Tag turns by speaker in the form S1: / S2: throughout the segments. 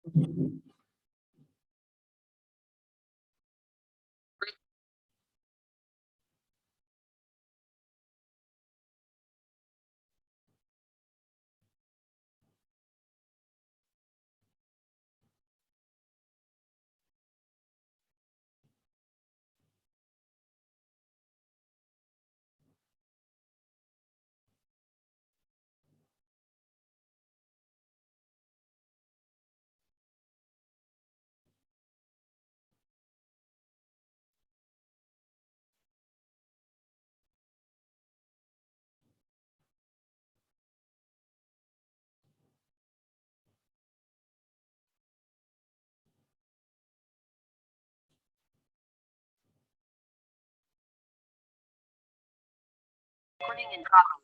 S1: Recording in progress.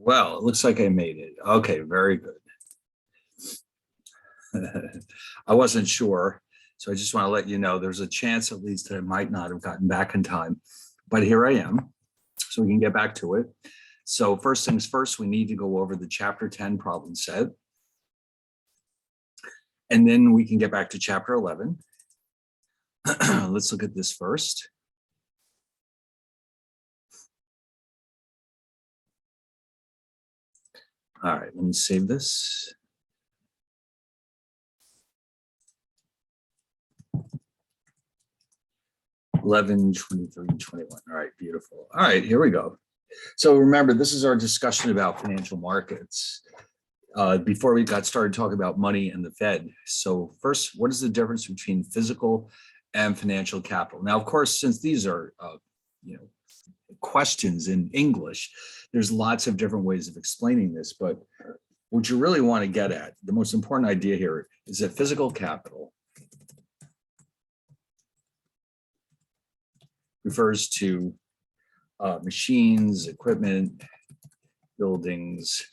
S1: Well, it looks like I made it. Okay, very good. I wasn't sure, so I just want to let you know there's a chance at least that I might not have gotten back in time, but here I am, so we can get back to it. So first things first, we need to go over the chapter 10 problem set, and then we can get back to chapter 11. Let's look at this first. All right, let me save this. $11, $23, $21. All right, beautiful. All right, here we go. So remember, this is our discussion about financial markets. Before we got started talking about money and the Fed. So first, what is the difference between physical and financial capital? Now, of course, since these are questions in English, there's lots of different ways of explaining this, but what you really want to get at, the most important idea here is that physical capital refers to machines, equipment, buildings,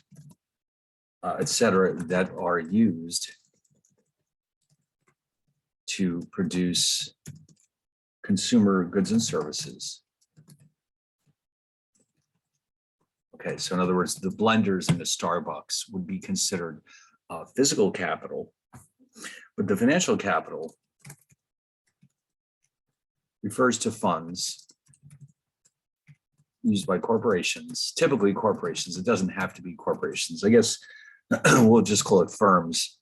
S1: et cetera, that are used to produce consumer goods and services. Okay, so in other words, the blenders in the Starbucks would be considered physical capital, but the financial capital refers to funds used by corporations, typically corporations. It doesn't have to be corporations. I guess we'll just call it firms,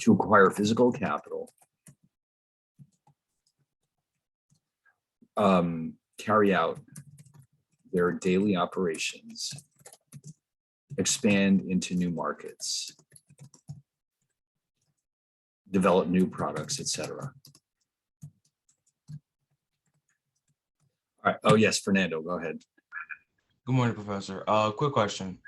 S1: to acquire physical capital, carry out their daily operations, expand into new markets, develop new products, etc. All right. Oh, yes, Fernando, go ahead.
S2: Good morning, Professor. Quick question.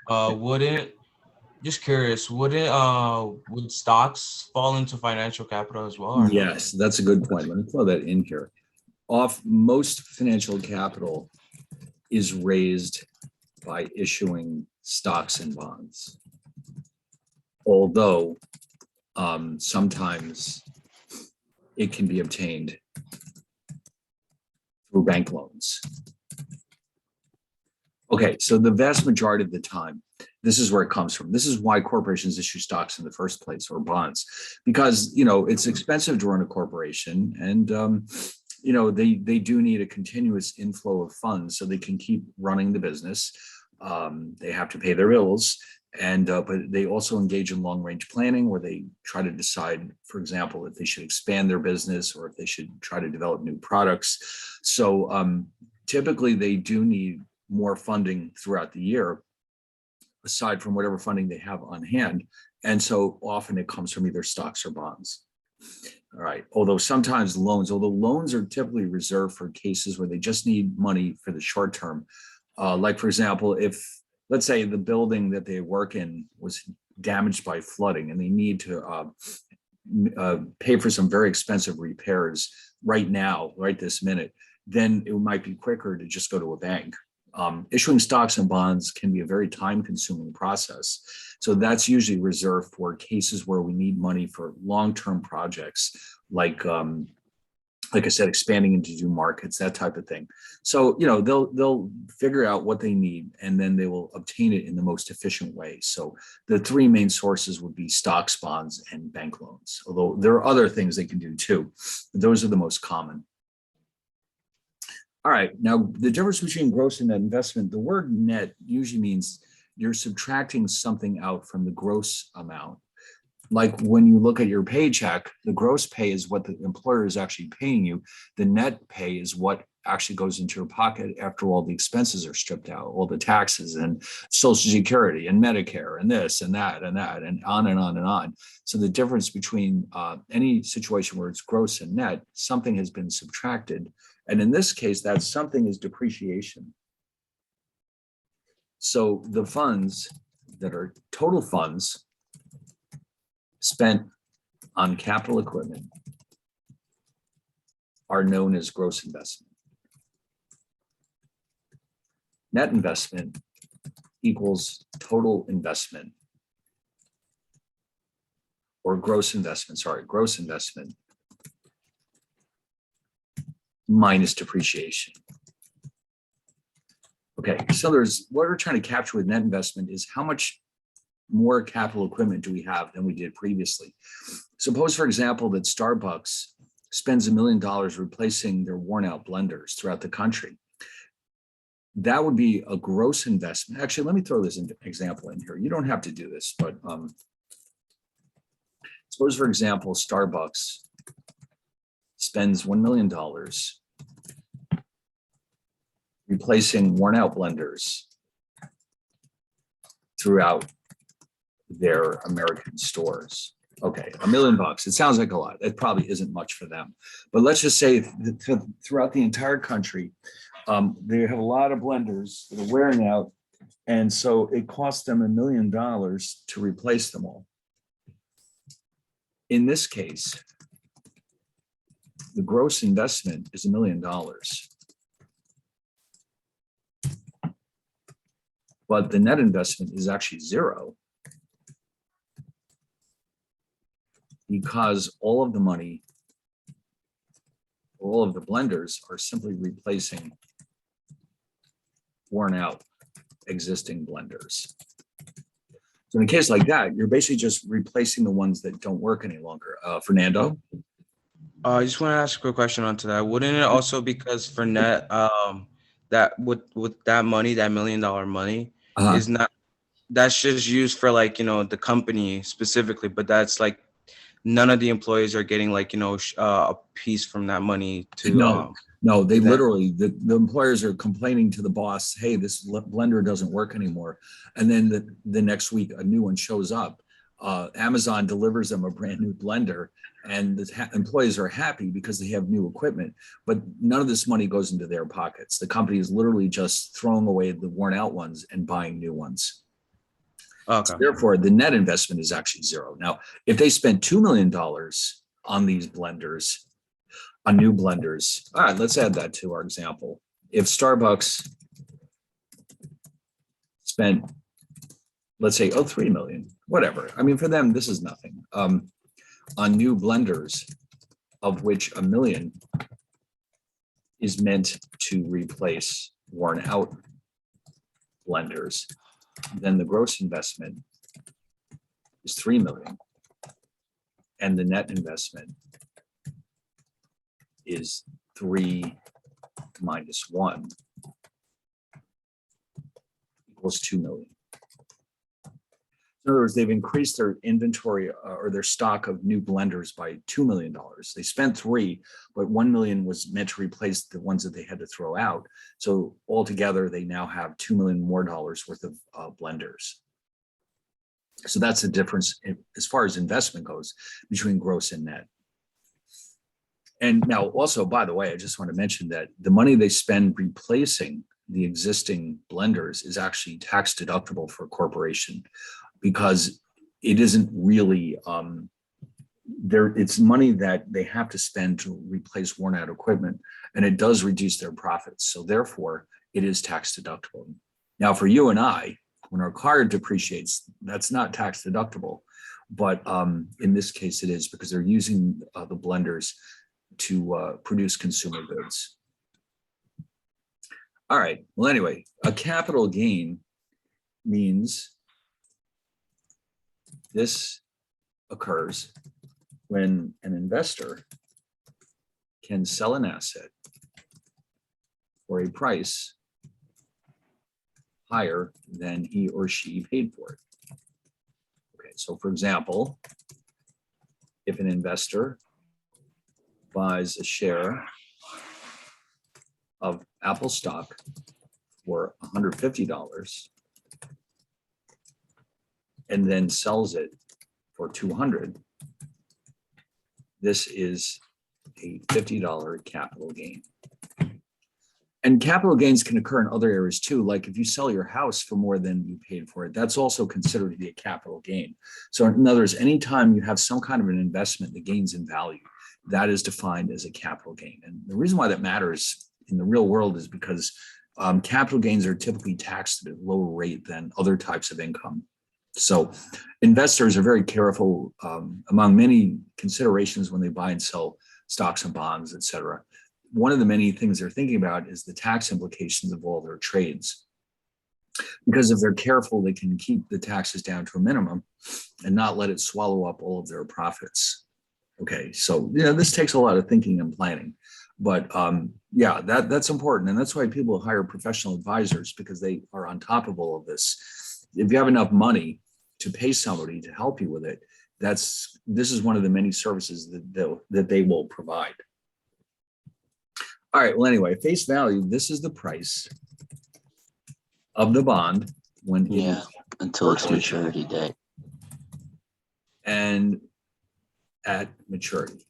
S2: Just curious, would stocks fall into financial capital as well? Or no?
S1: Yes, that's a good point. Let me throw that in here. Most financial capital is raised by issuing stocks and bonds. Although sometimes it can be obtained through bank loans. Okay, so the vast majority of the time, this is where it comes from. This is why corporations issue stocks in the first place, or bonds, because it's expensive to run a corporation, and they do need a continuous inflow of funds so they can keep running the business. They have to pay their bills, and but they also engage in long-range planning, where they try to decide, for example, if they should expand their business or if they should try to develop new products. So typically, they do need more funding throughout the year, aside from whatever funding they have on hand. And so often it comes from either stocks or bonds. All right. Although loans are typically reserved for cases where they just need money for the short term. Like, for example, if, let's say, the building that they work in was damaged by flooding and they need to pay for some very expensive repairs right now, right this minute, then it might be quicker to just go to a bank. Issuing stocks and bonds can be a very time-consuming process. So that's usually reserved for cases where we need money for long-term projects, like like I said, expanding into new markets, that type of thing. So, they'll figure out what they need and then they will obtain it in the most efficient way. So the three main sources would be stocks, bonds, and bank loans, although there are other things they can do too. Those are the most common. All right, now the difference between gross and net investment, the word net usually means you're subtracting something out from the gross amount. Like when you look at your paycheck, the gross pay is what the employer is actually paying you. The net pay is what actually goes into your pocket after all the expenses are stripped out, all the taxes and Social Security and Medicare and this and that and that and on and on and on. So the difference between any situation where it's gross and net, something has been subtracted. And in this case, that something is depreciation. So the funds that are total funds spent on capital equipment are known as gross investment. Net investment equals total investment, or gross investment minus depreciation. Okay, so what we're trying to capture with net investment is how much more capital equipment do we have than we did previously. Suppose, for example, that Starbucks spends $1 million replacing their worn out blenders throughout the country. That would be a gross investment. Actually, let me throw this example in here. You don't have to do this, but suppose, for example, Starbucks spends $1 million replacing worn out blenders throughout their American stores. Okay, $1 million. It sounds like a lot. It probably isn't much for them. But let's just say that throughout the entire country, they have a lot of blenders that are wearing out. And so it costs them $1 million to replace them all. In this case, the gross investment is $1 million. But the net investment is actually zero, because all of the money, all of the blenders are simply replacing worn out existing blenders. So in a case like that, you're basically just replacing the ones that don't work any longer. Fernando?
S2: I just want to ask a quick question onto that. Wouldn't it also, because for net, that with that money, that $1 million money is not, that's just used for like, the company specifically, but that's like none of the employees are getting like, a piece from that money to.
S1: No, they literally, the employers are complaining to the boss, hey, this blender doesn't work anymore. And then the next week, a new one shows up. Amazon delivers them a brand new blender, and the employees are happy because they have new equipment, but none of this money goes into their pockets. The company is literally just throwing away the worn out ones and buying new ones. Okay. So therefore, the net investment is actually zero. Now, if they spent $2 million on these blenders, on new blenders, all right, let's add that to our example. If Starbucks spent, let's say, $3 million, whatever. I mean, for them, this is nothing. On new blenders, of which $1 million is meant to replace worn out blenders, then the gross investment is $3 million, and the net investment is 3 minus 1 equals 2 million. In other words, they've increased their inventory or their stock of new blenders by $2 million. They spent 3, but 1 million was meant to replace the ones that they had to throw out. So altogether, they now have $2 million more worth of blenders. So that's the difference as far as investment goes between gross and net. And now also, by the way, I just want to mention that the money they spend replacing the existing blenders is actually tax deductible for a corporation, because it isn't really it's money that they have to spend to replace worn out equipment, and it does reduce their profits. So therefore, it is tax deductible. Now, for you and I, when our car depreciates, that's not tax deductible. But in this case, it is, because they're using the blenders produce consumer goods. All right. Well, anyway, a capital gain means this occurs when an investor can sell an asset for a price higher than he or she paid for it. Okay, so for example, if an investor buys a share of Apple stock for $150 and then sells it for $200, this is a $50 capital gain. And capital gains can occur in other areas too. Like if you sell your house for more than you paid for it, that's also considered to be a capital gain. So in other words, anytime you have some kind of an investment that gains in value, that is defined as a capital gain. And the reason why that matters in the real world is because capital gains are typically taxed at a lower rate than other types of income. So investors are very careful among many considerations when they buy and sell stocks and bonds, et cetera. One of the many things they're thinking about is the tax implications of all their trades. Because if they're careful, they can keep the taxes down to a minimum and not let it swallow up all of their profits. Okay, so this takes a lot of thinking and planning. But yeah, that's important. And that's why people hire professional advisors, because they are on top of all of this. If you have enough money to pay somebody to help you with it, this is one of the many services that they will provide. All right, well, anyway, face value, this is the price of the bond when it is
S3: until its maturity date.
S1: And at maturity,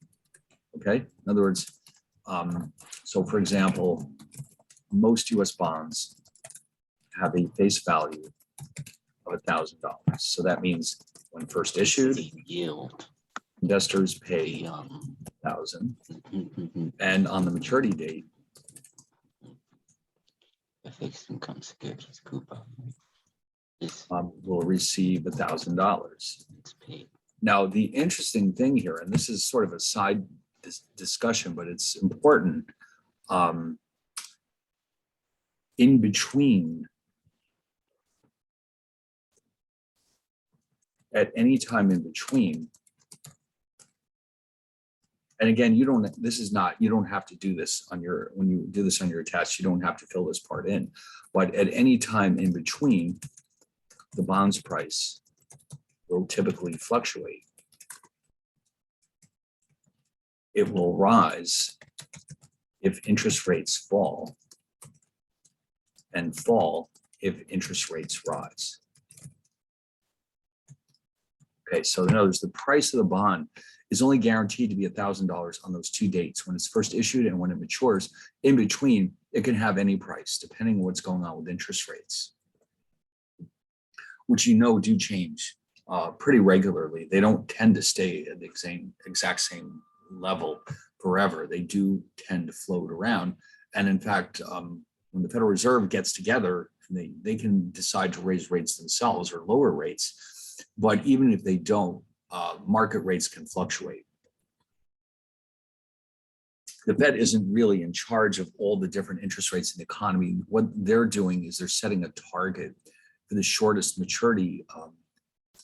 S1: okay? In other words, so for example, most US bonds have a face value of $1,000. So that means when first issued,
S3: The yield,
S1: investors pay
S3: the
S1: $1,000, and on the maturity date,
S3: the fixed income securities coupon is
S1: will receive $1,000.
S3: it's paid.
S1: Now, the interesting thing here, and this is sort of a side discussion, but it's important, in between, at any time in between, and again, you don't have to do this when you do this on your test, you don't have to fill this part in, but at any time in between, the bond's price will typically fluctuate. It will rise if interest rates fall, and fall if interest rates rise. Okay, so in other words, the price of the bond is only guaranteed to be $1,000 on those two dates, when it's first issued and when it matures. In between, it can have any price depending on what's going on with interest rates, which do change pretty regularly. They don't tend to stay at the exact same level forever. They do tend to float around. And in fact, when the Federal Reserve gets together, they can decide to raise rates themselves or lower rates. But even if they don't, market rates can fluctuate. The Fed isn't really in charge of all the different interest rates in the economy. What they're doing is they're setting a target for the shortest maturity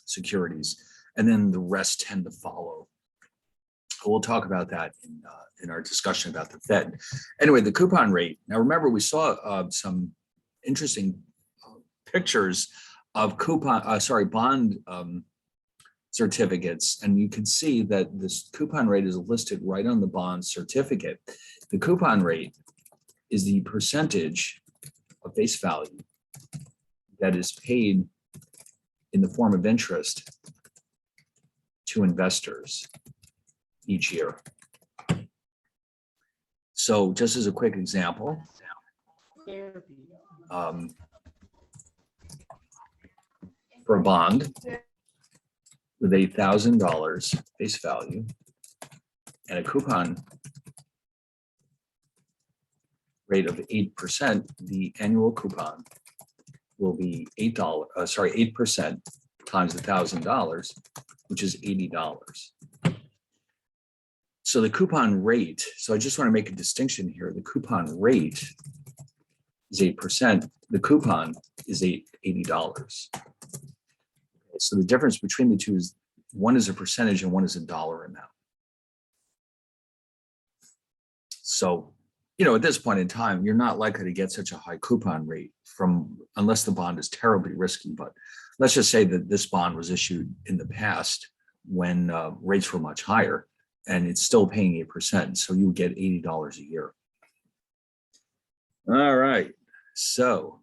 S1: securities, and then the rest tend to follow. We'll talk about that in our discussion about the Fed. Anyway, the coupon rate. Now, remember, we saw some interesting pictures of bond certificates, and you can see that this coupon rate is listed right on the bond certificate. The coupon rate is the percentage of face value that is paid in the form of interest to investors each year. So just as a quick example, for a bond with $1,000 face value and a coupon rate of 8%, the annual coupon will be $8 times $1,000, which is $80. So the coupon rate, so I just want to make a distinction here. The coupon rate is 8%. The coupon is $80. So the difference between the two is one is a percentage and one is a dollar amount. So, at this point in time, you're not likely to get such a high coupon rate unless the bond is terribly risky. But let's just say that this bond was issued in the past when rates were much higher, and it's still paying 8%. So you would get $80 a year. All right. So,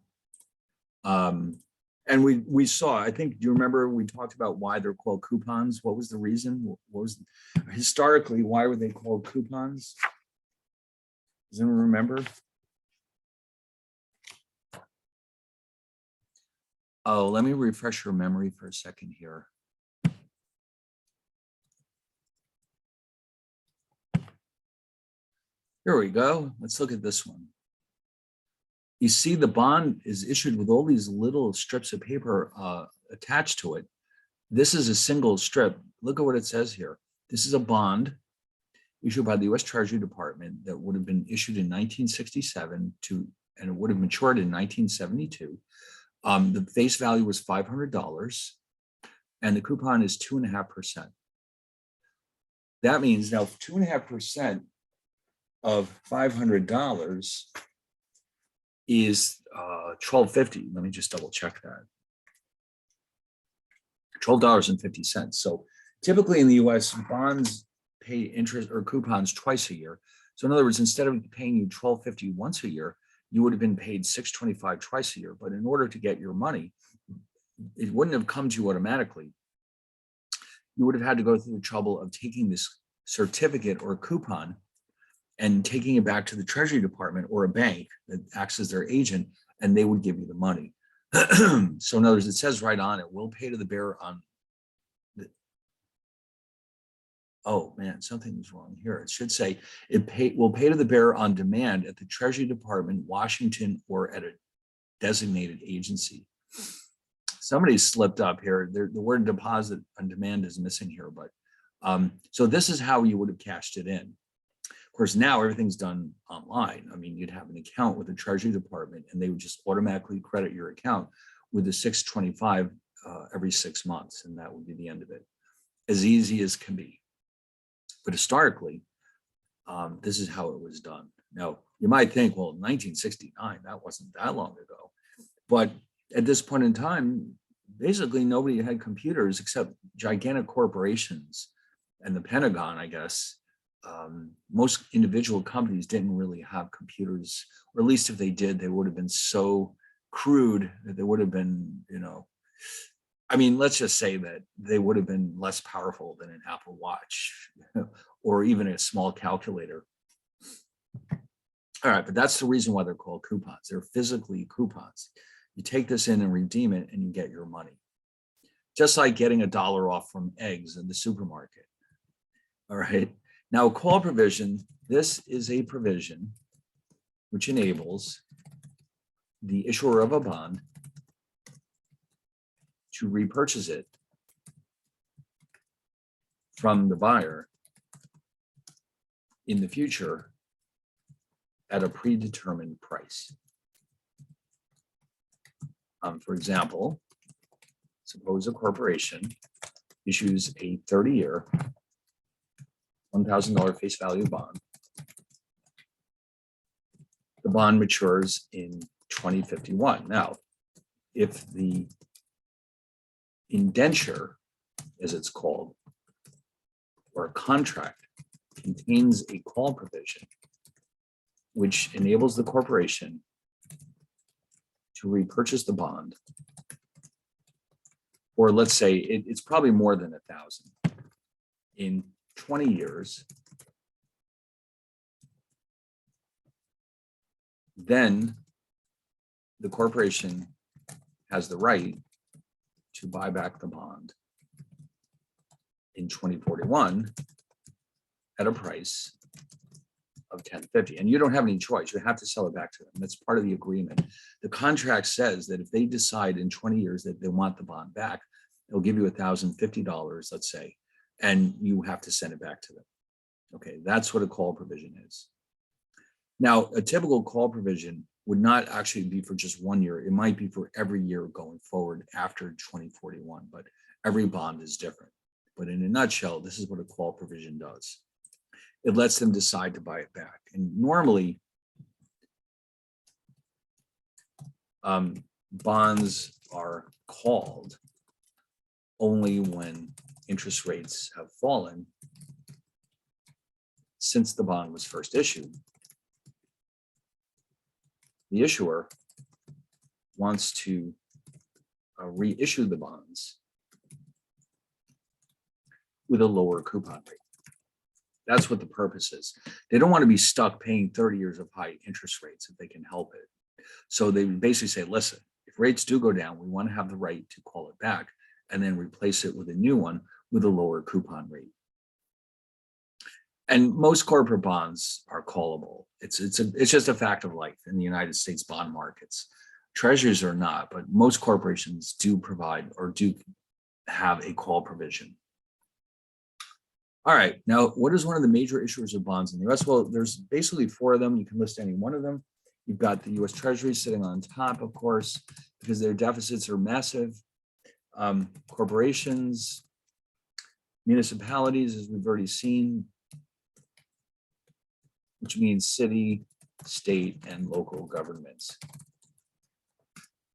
S1: and we saw, I think, do you remember we talked about why they're called coupons? What was the reason? What was historically, why were they called coupons? Does anyone remember? Oh, let me refresh your memory for a second here. Here we go. Let's look at this one. You see the bond is issued with all these little strips of paper attached to it. This is a single strip. Look at what it says here. This is a bond issued by the U.S. Treasury Department that would have been issued in 1967 and it would have matured in 1972. The face value was $500 and the coupon is 2.5%. That means now 2.5% of $500 is $12.50. Let me just double check that. $12.50. So typically in the US, bonds pay interest or coupons twice a year. So in other words, instead of paying you $12.50 once a year, you would have been paid $6.25 twice a year. But in order to get your money, it wouldn't have come to you automatically. You would have had to go through the trouble of taking this certificate or coupon and taking it back to the Treasury Department or a bank that acts as their agent, and they would give you the money. So in other words, it says right on it, will pay to the bearer on the, oh man, something's wrong here. It should say will pay to the bearer on demand at the Treasury Department, Washington, or at a designated agency. Somebody slipped up here. The word deposit on demand is missing here, but so this is how you would have cashed it in. Of course, now everything's done online. I mean, you'd have an account with the Treasury Department and they would just automatically credit your account with the $6.25 every 6 months. And that would be the end of it. As easy as can be. But historically, this is how it was done. Now, you might think, well, 1969, that wasn't that long ago. But at this point in time, basically nobody had computers except gigantic corporations and the Pentagon, I guess. Most individual companies didn't really have computers, or at least if they did, they would have been so crude that they would have been, I mean, let's just say that they would have been less powerful than an Apple Watch or even a small calculator. All right, but that's the reason why they're called coupons. They're physically coupons. You take this in and redeem it and you get your money. Just like getting $1 off from eggs in the supermarket. All right. Now, a call provision, this is a provision which enables the issuer of a bond to repurchase it from the buyer in the future at a predetermined price. For example, suppose a corporation issues a 30-year $1,000 face value bond. The bond matures in 2051. Now, if the indenture, as it's called, or a contract contains a call provision, which enables the corporation to repurchase the bond, or let's say it's probably more than 1,000 in 20 years, then the corporation has the right to buy back the bond in 2041 at a price of $10.50. And you don't have any choice. You have to sell it back to them. That's part of the agreement. The contract says that if they decide in 20 years that they want the bond back, they'll give you $1,050, let's say, and you have to send it back to them. Okay, that's what a call provision is. Now, a typical call provision would not actually be for just 1 year. It might be for every year going forward after 2041, but every bond is different. But in a nutshell, this is what a call provision does. It lets them decide to buy it back. And normally, bonds are called only when interest rates have fallen since the bond was first issued. The issuer wants to reissue the bonds with a lower coupon rate. That's what the purpose is. They don't want to be stuck paying 30 years of high interest rates if they can help it. So they basically say, listen, if rates do go down, we want to have the right to call it back and then replace it with a new one with a lower coupon rate. And most corporate bonds are callable. It's just a fact of life in the United States bond markets. Treasuries are not, but most corporations do provide or do have a call provision. All right, now what is one of the major issuers of bonds in the US? Well, there's basically 4 of them. You can list any one of them. You've got the US Treasury sitting on top, of course, because their deficits are massive. Corporations, municipalities, as we've already seen, which means city, state, and local governments.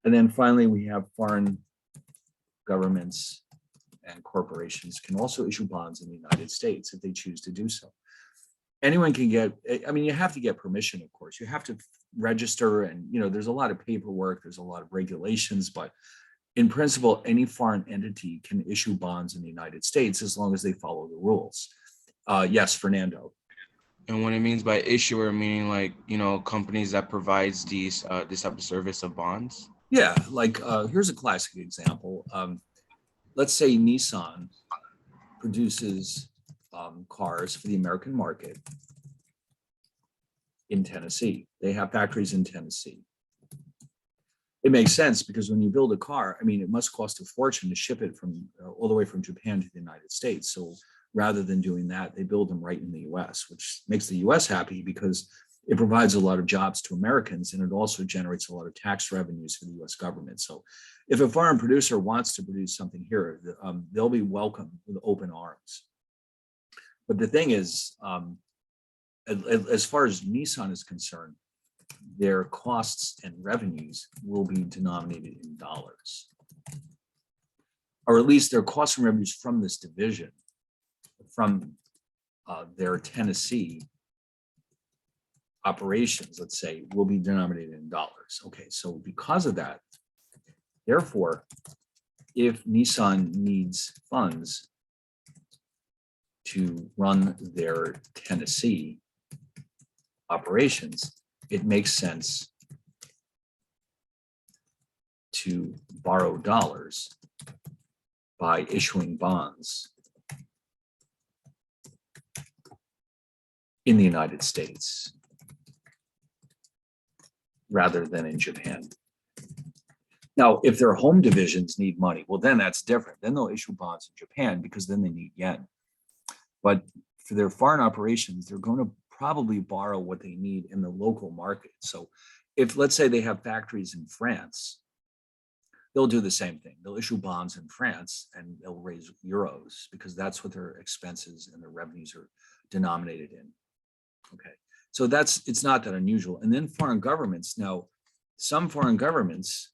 S1: And then finally, we have foreign governments and corporations can also issue bonds in the United States if they choose to do so. Anyone can get, I mean, you have to get permission, of course. You have to register and, there's a lot of paperwork, there's a lot of regulations, but in principle, any foreign entity can issue bonds in the United States as long as they follow the rules. Yes, Fernando.
S2: And what it means by issuer, meaning like, companies that provides these this type of service of bonds?
S1: Yeah, like here's a classic example. Let's say Nissan produces cars for the American market in Tennessee. They have factories in Tennessee. It makes sense because when you build a car, I mean, it must cost a fortune to ship it from all the way from Japan to the United States. So rather than doing that, they build them right in the US, which makes the US happy because it provides a lot of jobs to Americans and it also generates a lot of tax revenues for the US government. So if a foreign producer wants to produce something here, they'll be welcomed with open arms. But the thing is, as far as Nissan is concerned, their costs and revenues will be denominated in dollars, or at least their costs and revenues from this division, from their Tennessee operations, let's say, will be denominated in dollars. Okay, so because of that, therefore, if Nissan needs funds to run their Tennessee operations, it makes sense to borrow dollars by issuing bonds in the United States rather than in Japan. Now, if their home divisions need money, well, then that's different. Then they'll issue bonds in Japan because then they need yen. But for their foreign operations, they're going to probably borrow what they need in the local market. So if, let's say, they have factories in France, they'll do the same thing. They'll issue bonds in France and they'll raise euros because that's what their expenses and their revenues are denominated in. Okay, so it's not that unusual. And then foreign governments. Now, some foreign governments,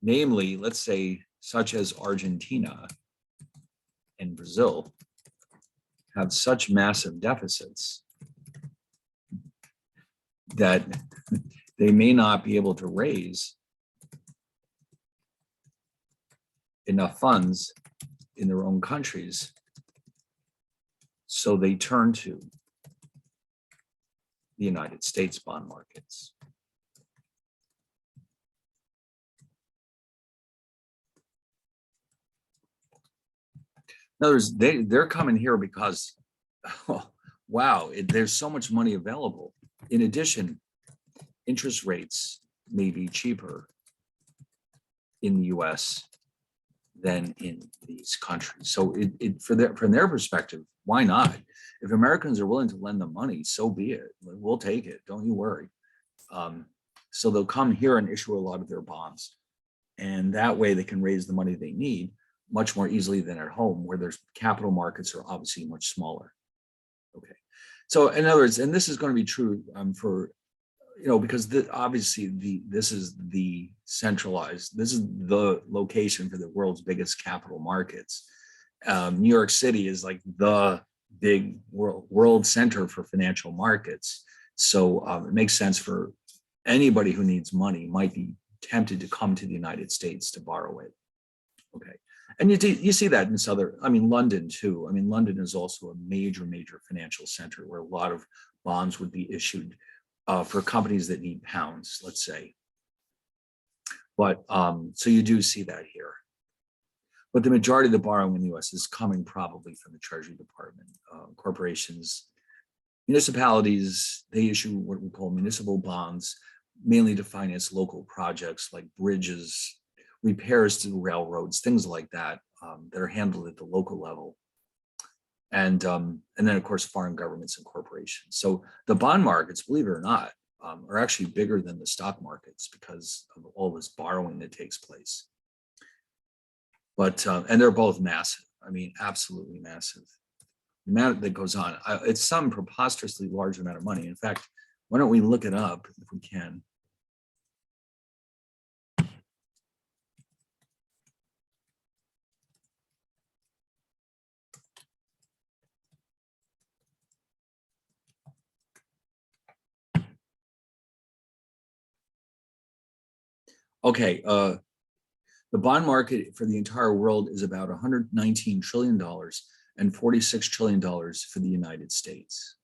S1: namely, let's say, such as Argentina and Brazil, have such massive deficits that they may not be able to raise enough funds in their own countries. So they turn to the United States bond markets. In other words, they're coming here because, oh, wow, there's so much money available. In addition, interest rates may be cheaper in the US than in these countries. So from their perspective, why not? If Americans are willing to lend them money, so be it. We'll take it. Don't you worry. So they'll come here and issue a lot of their bonds. And that way they can raise the money they need much more easily than at home, where there's capital markets are obviously much smaller. Okay. So in other words, and this is going to be true for, because obviously this is the centralized, this is the location for the world's biggest capital markets. New York City is like the big world center for financial markets. So it makes sense for anybody who needs money might be tempted to come to the United States to borrow it. Okay. And you see that in London too. I mean, London is also a major financial center where a lot of bonds would be issued for companies that need pounds, let's say. But so you do see that here. But the majority of the borrowing in the US is coming probably from the Treasury Department. Corporations, municipalities, they issue what we call municipal bonds, mainly to finance local projects like bridges, repairs to railroads, things like that, that are handled at the local level. And then, of course, foreign governments and corporations. So the bond markets, believe it or not, are actually bigger than the stock markets because of all this borrowing that takes place. But, and they're both massive. I mean, absolutely massive. The amount that goes on, it's some preposterously large amount of money. In fact, why don't we look it up if we can? Okay, the bond market for the entire world is about $119 trillion and $46 trillion for the United States.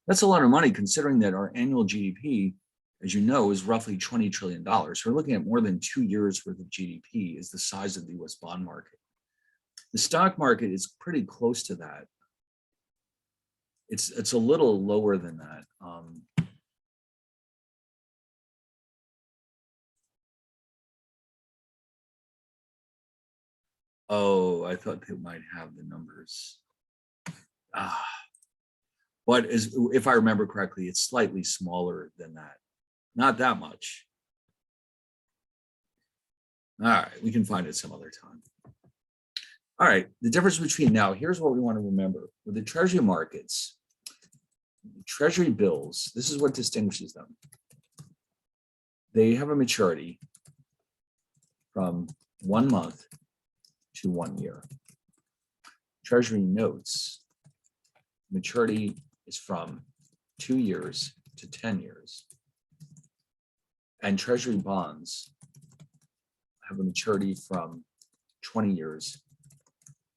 S1: That's a lot of money considering that our annual GDP, as you know, is roughly $20 trillion. So we're looking at more than 2 years worth of GDP is the size of the US bond market. The stock market is pretty close to that. It's a little lower than that. Oh, I thought they might have the numbers. But if I remember correctly, it's slightly smaller than that. Not that much. All right, we can find it some other time. All right, the difference between now, here's what we want to remember. With the treasury markets, treasury bills, this is what distinguishes them. They have a maturity from 1 month to 1 year. Treasury notes, maturity is from 2 years to 10 years. And treasury bonds have a maturity from 20 years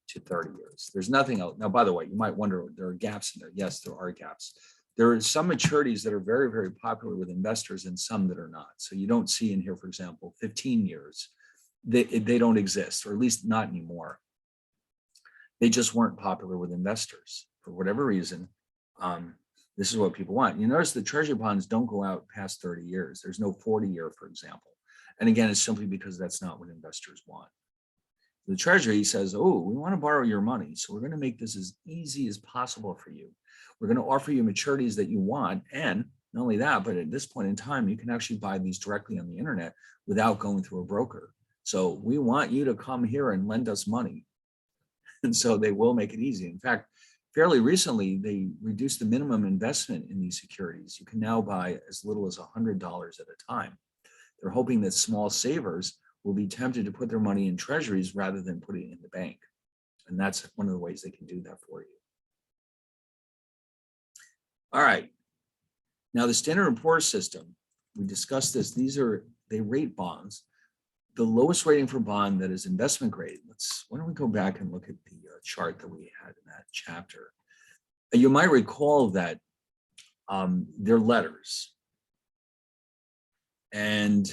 S1: to 30 years. There's nothing else. Now, by the way, you might wonder, there are gaps in there. Yes, there are gaps. There are some maturities that are very popular with investors and some that are not. So you don't see in here, for example, 15 years. They don't exist, or at least not anymore. They just weren't popular with investors for whatever reason. This is what people want. You notice the treasury bonds don't go out past 30 years. There's no 40-year, for example. And again, it's simply because that's not what investors want. The Treasury says, oh, we want to borrow your money, so we're going to make this as easy as possible for you. We're going to offer you maturities that you want. And not only that, but at this point in time, you can actually buy these directly on the internet without going through a broker. So we want you to come here and lend us money. And so they will make it easy. In fact, fairly recently, they reduced the minimum investment in these securities. You can now buy as little as $100 at a time. They're hoping that small savers will be tempted to put their money in treasuries rather than putting it in the bank. And that's one of the ways they can do that for you. All right. Now the Standard & Poor's system, we discussed this. They rate bonds. The lowest rating for bond that is investment grade. Why don't we go back and look at the chart that we had in that chapter. You might recall that they're letters. And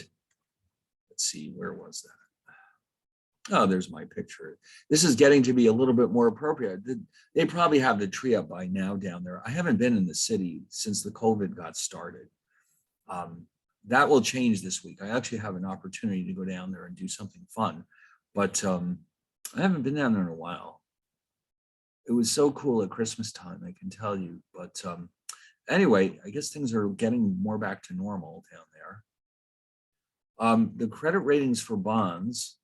S1: let's see, where was that? Oh, there's my picture. This is getting to be a little bit more appropriate. They probably have the tree up by now down there. I haven't been in the city since the COVID got started. That will change this week. I actually have an opportunity to go down there and do something fun but I haven't been down there in a while. It was so cool at Christmas time, I can tell you. But anyway, I guess things are getting more back to normal down there. The credit ratings for bonds,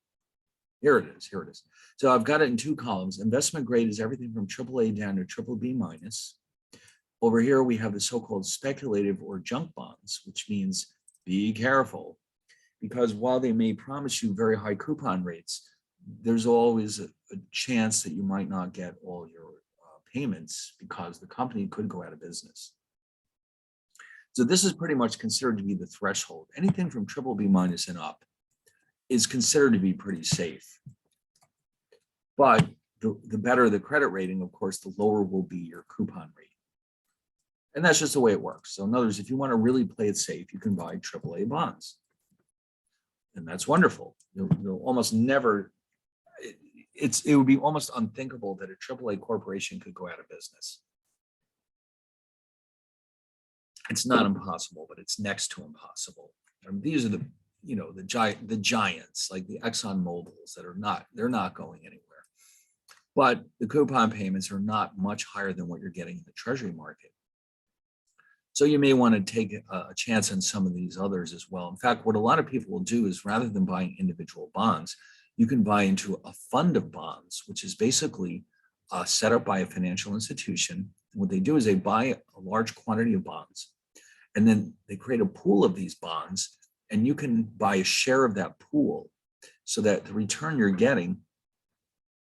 S1: here it is, here it is. So I've got it in two columns. Investment grade is everything from AAA down to BBB minus. Over here, we have the so-called speculative or junk bonds, which means be careful, because while they may promise you very high coupon rates, there's always a chance that you might not get all your payments because the company could go out of business. So this is pretty much considered to be the threshold. Anything from BBB minus and up is considered to be pretty safe. But the better the credit rating, of course, the lower will be your coupon rate. And that's just the way it works. So in other words, if you want to really play it safe, you can buy AAA bonds. And that's wonderful. You'll almost never, it would be almost unthinkable that a AAA corporation could go out of business. It's not impossible, but it's next to impossible. And these are the, the giants like the Exxon Mobils that they're not going anywhere. But the coupon payments are not much higher than what you're getting in the treasury market. So you may want to take a chance on some of these others as well. In fact, what a lot of people will do is rather than buying individual bonds, you can buy into a fund of bonds, which is basically set up by a financial institution. What they do is they buy a large quantity of bonds, and then they create a pool of these bonds, and you can buy a share of that pool so that the return you're getting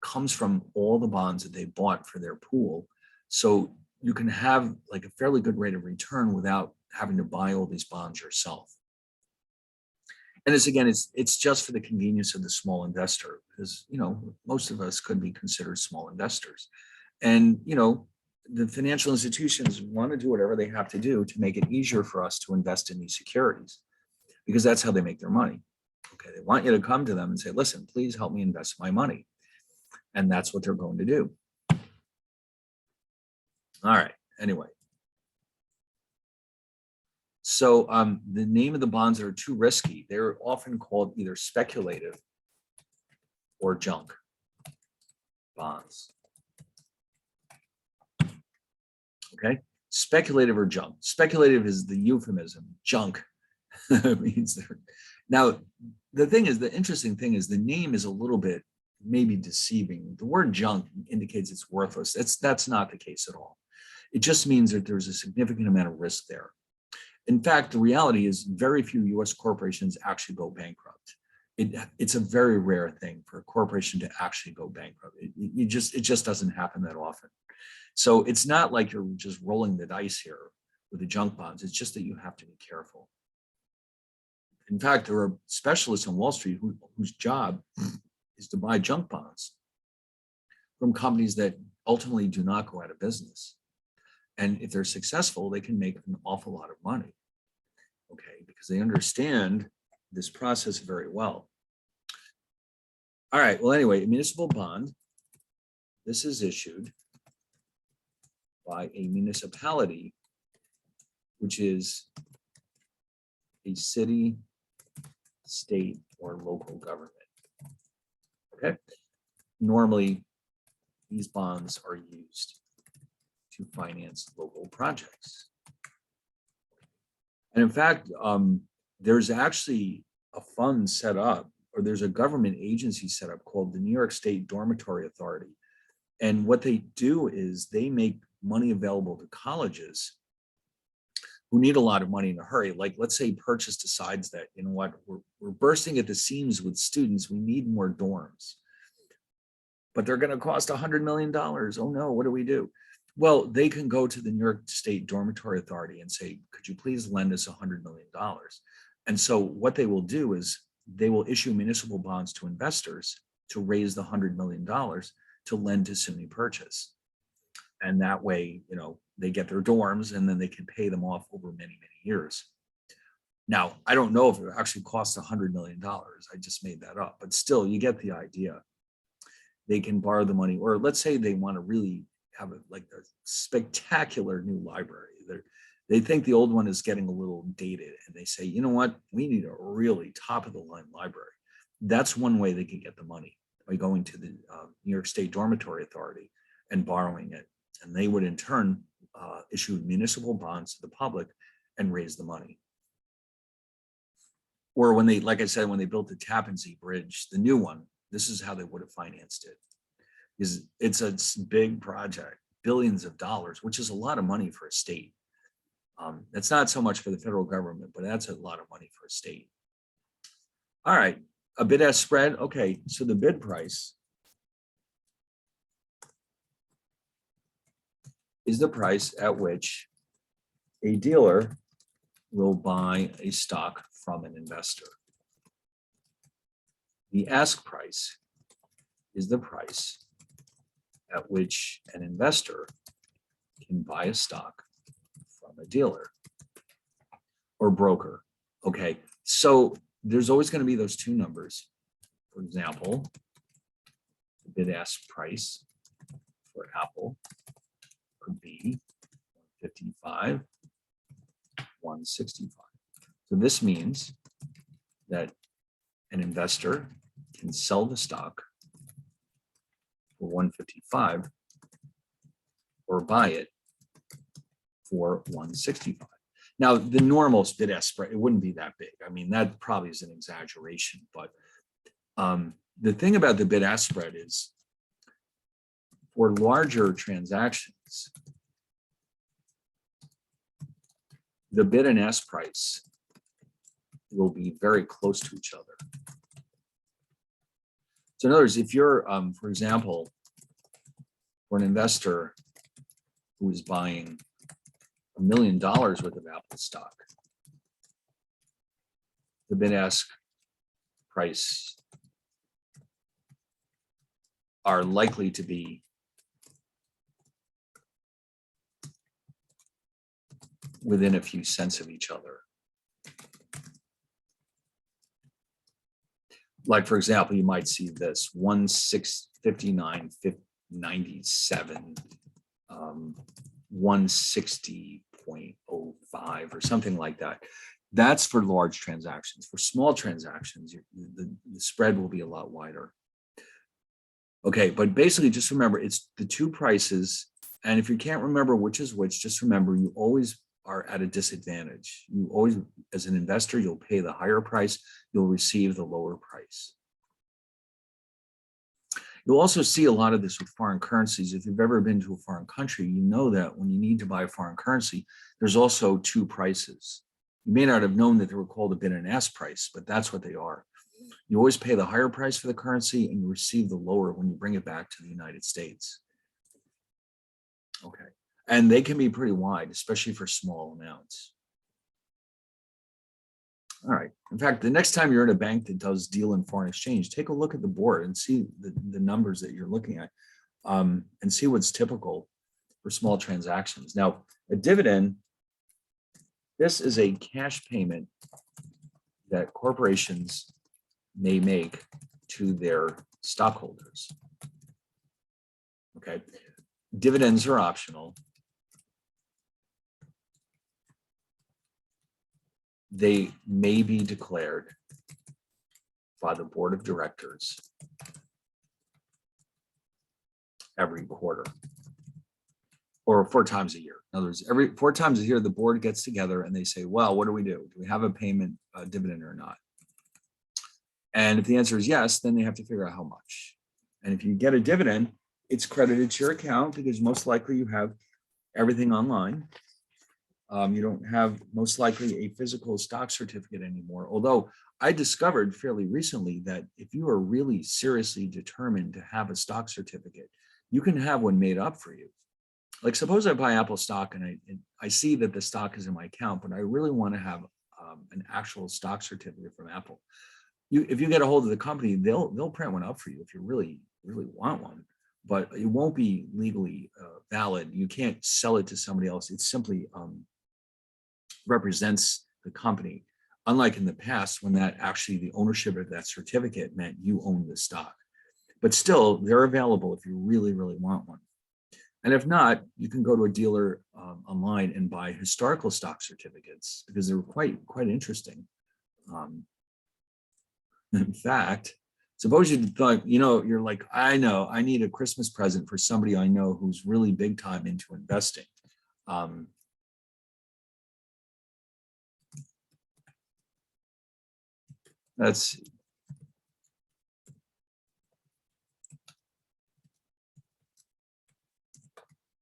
S1: comes from all the bonds that they bought for their pool. So you can have like a fairly good rate of return without having to buy all these bonds yourself. And it's just for the convenience of the small investor, because most of us could be considered small investors. And the financial institutions want to do whatever they have to do to make it easier for us to invest in these securities, because that's how they make their money. Okay, they want you to come to them and say, listen, please help me invest my money. And that's what they're going to do. All right, anyway. So the name of the bonds that are too risky, they're often called either speculative or junk bonds. Okay, speculative or junk. Speculative is the euphemism. Junk means they're. Now, the interesting thing is the name is a little bit maybe deceiving. The word junk indicates it's worthless. That's not the case at all. It just means that there's a significant amount of risk there. In fact, the reality is very few US corporations actually go bankrupt. It's a very rare thing for a corporation to actually go bankrupt. It just doesn't happen that often. So it's not like you're just rolling the dice here with the junk bonds. It's just that you have to be careful. In fact, there are specialists on Wall Street whose job is to buy junk bonds from companies that ultimately do not go out of business. And if they're successful, they can make an awful lot of money, okay, because they understand this process very well. All right, well, anyway, a municipal bond, this is issued by a municipality, which is a city, state, or local government, okay? Normally, these bonds are used to finance local projects. And in fact, there's actually a fund set up, or there's a government agency set up called the New York State Dormitory Authority. And what they do is they make money available to colleges who need a lot of money in a hurry. Like, let's say Purchase decides that, you know what, we're bursting at the seams with students, we need more dorms, but they're going to cost $100 million. Oh no, what do we do? Well, they can go to the New York State Dormitory Authority and say, could you please lend us $100 million? And so what they will do is they will issue municipal bonds to investors to raise the $100 million to lend to SUNY Purchase. And that way, they get their dorms and then they can pay them off over many, many years. Now, I don't know if it actually costs $100 million. I just made that up, but still you get the idea. They can borrow the money, or let's say they want to really have a spectacular new library. They think the old one is getting a little dated, and they say, you know what, we need a really top of the line library. That's one way they could get the money, by going to the New York State Dormitory Authority and borrowing it. And they would in turn issue municipal bonds to the public and raise the money. Or when they, like I said, when they built the Tappan Zee Bridge, the new one, this is how they would have financed it. Because it's a big project, billions of dollars, which is a lot of money for a state. That's not so much for the federal government, but that's a lot of money for a state. All right, a bid-ask spread. Okay, so the bid price is the price at which a dealer will buy a stock from an investor. The ask price is the price at which an investor can buy a stock from a dealer or broker. Okay, so there's always going to be those two numbers. For example, the bid-ask price for Apple could be 155, 165. So this means that an investor can sell the stock for 155 or buy it for 165. Now, the normal bid-ask spread, it wouldn't be that big. I mean, that probably is an exaggeration, but the thing about the bid-ask spread is for larger transactions, the bid and ask price will be very close to each other. So in other words, if you're, for example, for an investor who is buying $1 million worth of Apple stock, the bid-ask price are likely to be within a few cents of each other. Like, for example, you might see this 1,659.97, 160.05 or something like that. That's for large transactions. For small transactions, the spread will be a lot wider. Okay, but basically just remember, it's the two prices. And if you can't remember which is which, just remember you always are at a disadvantage. You always, as an investor, you'll pay the higher price, you'll receive the lower price. You'll also see a lot of this with foreign currencies. If you've ever been to a foreign country, you know that when you need to buy a foreign currency, there's also two prices. You may not have known that they were called a bid and ask price, but that's what they are. You always pay the higher price for the currency and you receive the lower when you bring it back to the United States. Okay. And they can be pretty wide, especially for small amounts. All right. In fact, the next time you're in a bank that does deal in foreign exchange, take a look at the board and see the numbers that you're looking at, and see what's typical for small transactions. Now, a dividend, this is a cash payment that corporations may make to their stockholders. Okay. Dividends are optional. They may be declared by the board of directors every quarter or 4 times a year. In other words, every 4 times a year, the board gets together and they say, well, what do we do? Do we have a payment, a dividend or not? And if the answer is yes, then they have to figure out how much. And if you get a dividend, it's credited to your account because most likely you have everything online. You don't have most likely a physical stock certificate anymore. Although I discovered fairly recently that if you are really seriously determined to have a stock certificate, you can have one made up for you. Like suppose I buy Apple stock and I see that the stock is in my account, but I really want to have an actual stock certificate from Apple. If you get a hold of the company, they'll print one up for you if you really want one, but it won't be legally valid. You can't sell it to somebody else. It simply represents the company, unlike in the past when that actually the ownership of that certificate meant you own the stock. But still, they're available if you really want one. And if not, you can go to a dealer online and buy historical stock certificates because they're quite interesting. In fact, suppose you thought, you're like, I know I need a Christmas present for somebody I know who's really big time into investing. Let's see.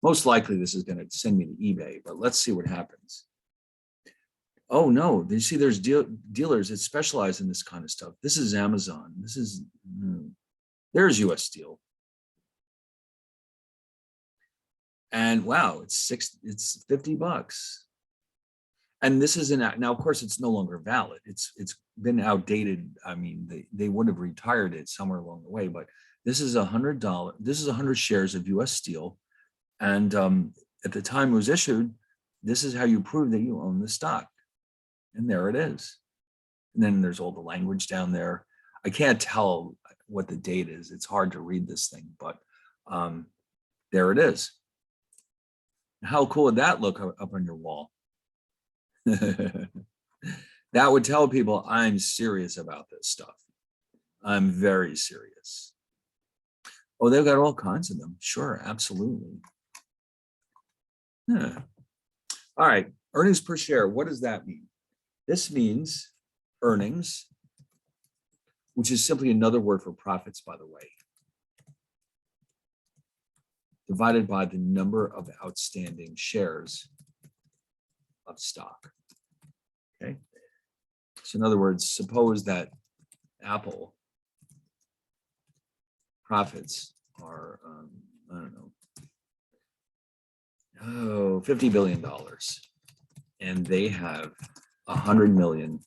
S1: Most likely this is going to send me to eBay, but let's see what happens. Oh no, you see there's dealers that specialize in this kind of stuff. This is Amazon. This is, there's US Steel. And wow, it's $50. And this isn't, now of course it's no longer valid. It's been outdated. I mean, they would have retired it somewhere along the way, but this is $100. This is 100 shares of US Steel. And at the time it was issued, this is how you prove that you own the stock. And there it is. And then there's all the language down there. I can't tell what the date is. It's hard to read this thing, but there it is. How cool would that look up on your wall? That would tell people I'm serious about this stuff. I'm very serious. Oh, they've got all kinds of them. Sure, absolutely. Yeah. All right, earnings per share. What does that mean? This means earnings, which is simply another word for profits, by the way, divided by the number of outstanding shares of stock. Okay. So in other words, suppose that Apple profits are, I don't know, $50 billion. And they have 100 million.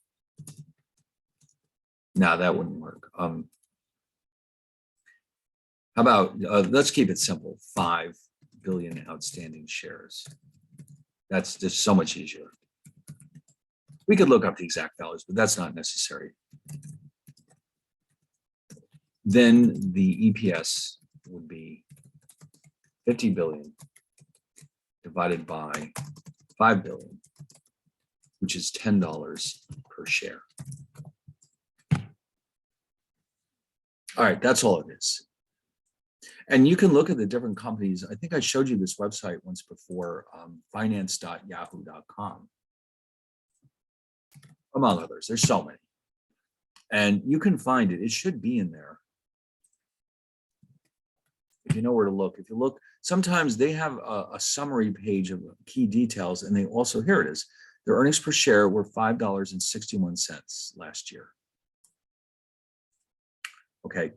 S1: No, that wouldn't work. How about, let's keep it simple, 5 billion outstanding shares. That's just so much easier. We could look up the exact values, but that's not necessary. Then the EPS would be 50 billion divided by 5 billion, which is $10 per share. All right, that's all it is. And you can look at the different companies. I think I showed you this website once before, finance.yahoo.com, among others. There's so many. And you can find it. It should be in there. If you know where to look. If you look, sometimes they have a summary page of key details, and they also, here it is. Their earnings per share were $5.61 last year. Okay.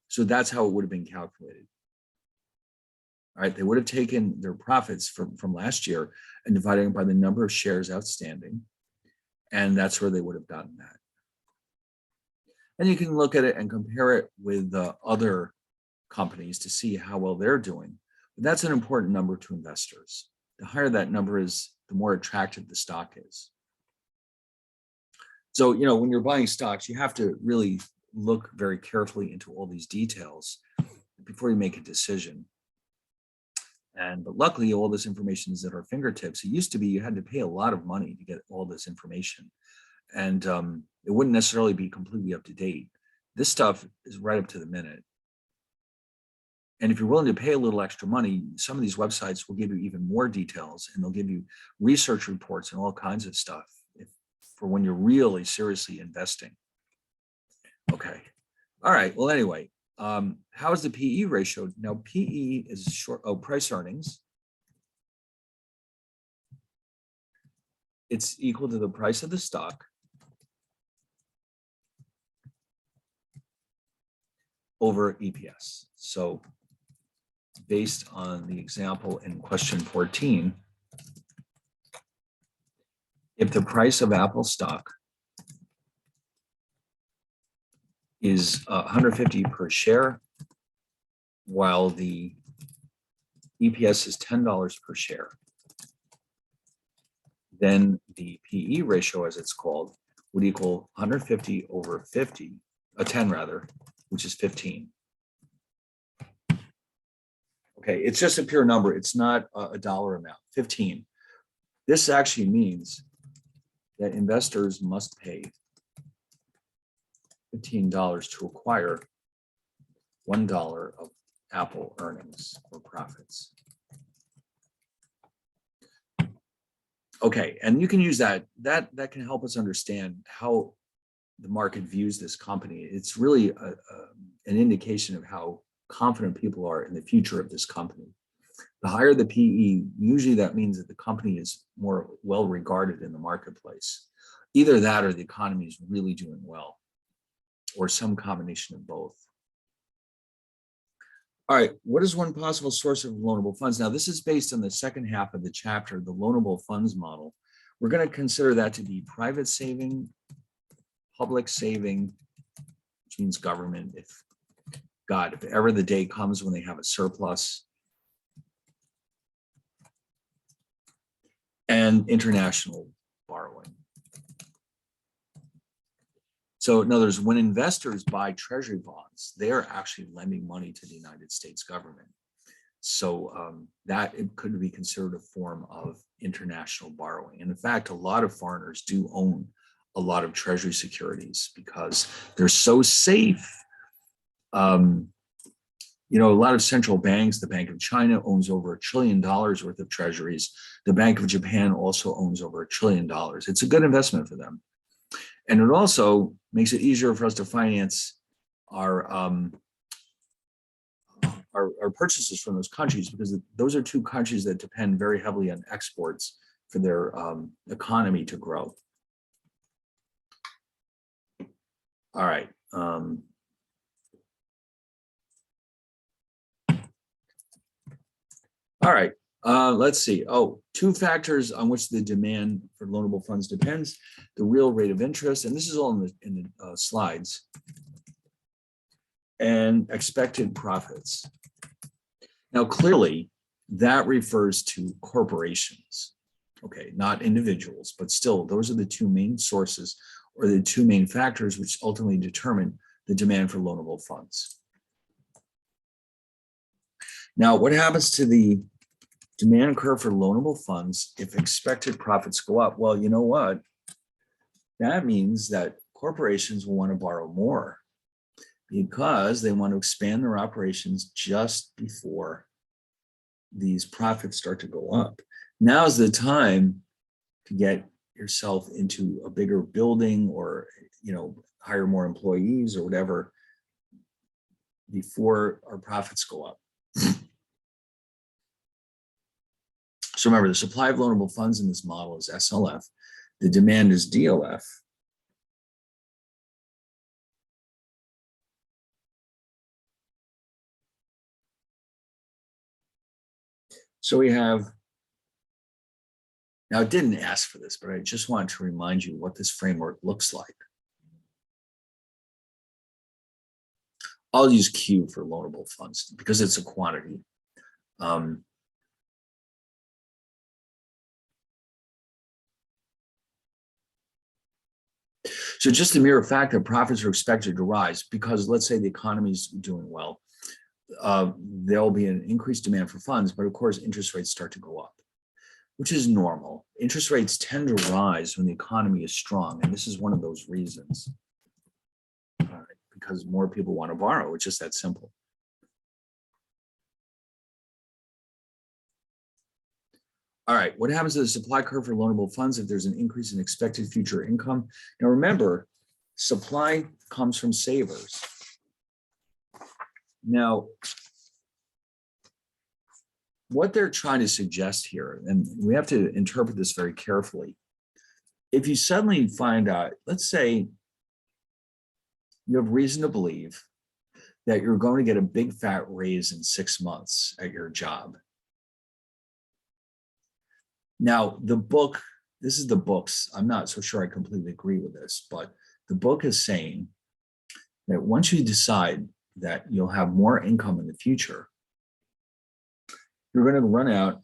S1: So that's how it would have been calculated. All right, they would have taken their profits from last year and divided it by the number of shares outstanding, and that's where they would have gotten that. And you can look at it and compare it with other companies to see how well they're doing. But that's an important number to investors. The higher that number is, the more attractive the stock is. So, when you're buying stocks, you have to really look very carefully into all these details before you make a decision. But luckily, all this information is at our fingertips. It used to be you had to pay a lot of money to get all this information, and it wouldn't necessarily be completely up to date. This stuff is right up to the minute. And if you're willing to pay a little extra money, some of these websites will give you even more details, and they'll give you research reports and all kinds of stuff for when you're really seriously investing. Okay. All right. Well, anyway, how is the PE ratio? Now, PE is price earnings. It's equal to the price of the stock over EPS. So based on the example in question 14, if the price of Apple stock is 150 per share, while the EPS is $10 per share, then the PE ratio, as it's called, would equal 150 over 50, 10 rather, which is 15. Okay, it's just a pure number. It's not a dollar amount, 15. This actually means that investors must pay $15 to acquire $1 of Apple earnings or profits. Okay, and you can use that can help us understand how the market views this company. It's really an indication of how confident people are in the future of this company. The higher the PE, usually that means that the company is more well regarded in the marketplace. Either that or the economy is really doing well, or some combination of both. All right, what is one possible source of loanable funds? Now, this is based on the second half of the chapter, the loanable funds model. We're going to consider that to be private saving, public saving, which means government, if ever the day comes when they have a surplus, and international borrowing. So in other words, when investors buy treasury bonds, they are actually lending money to the United States government. So that it could be considered a form of international borrowing. And in fact, a lot of foreigners do own a lot of treasury securities because they're so safe. You know, a lot of central banks, the Bank of China owns over $1 trillion worth of treasuries. The Bank of Japan also owns over $1 trillion. It's a good investment for them. And it also makes it easier for us to finance our purchases from those countries, because those are two countries that depend very heavily on exports for their economy to grow. All right. All right, let's see. Oh, two factors on which the demand for loanable funds depends: the real rate of interest, and this is all in the slides, and expected profits. Now, clearly, that refers to corporations, okay, not individuals, but still, those are the two main sources or the two main factors which ultimately determine the demand for loanable funds. Now, what happens to the demand curve for loanable funds if expected profits go up? Well, you know what? That means that corporations will want to borrow more because they want to expand their operations just before these profits start to go up. Now's the time to get yourself into a bigger building, or, you know, hire more employees or whatever before our profits go up. So remember, the supply of loanable funds in this model is SLF. The demand is DLF. So we have, now it didn't ask for this, but I just want to remind you what this framework looks like. I'll use Q for loanable funds because it's a quantity. So just the mere fact that profits are expected to rise because, let's say, the economy is doing well, there'll be an increased demand for funds, but of course, interest rates start to go up, which is normal. Interest rates tend to rise when the economy is strong, and this is one of those reasons, because more people want to borrow. It's just that simple. All right, what happens to the supply curve for loanable funds if there's an increase in expected future income? Now remember, supply comes from savers. Now, what they're trying to suggest here, and we have to interpret this very carefully. If you suddenly find out, let's say you have reason to believe that you're going to get a big fat raise in 6 months at your job. Now, the book, this is the books. I'm not so sure I completely agree with this, but the book is saying that once you decide that you'll have more income in the future, you're going to run out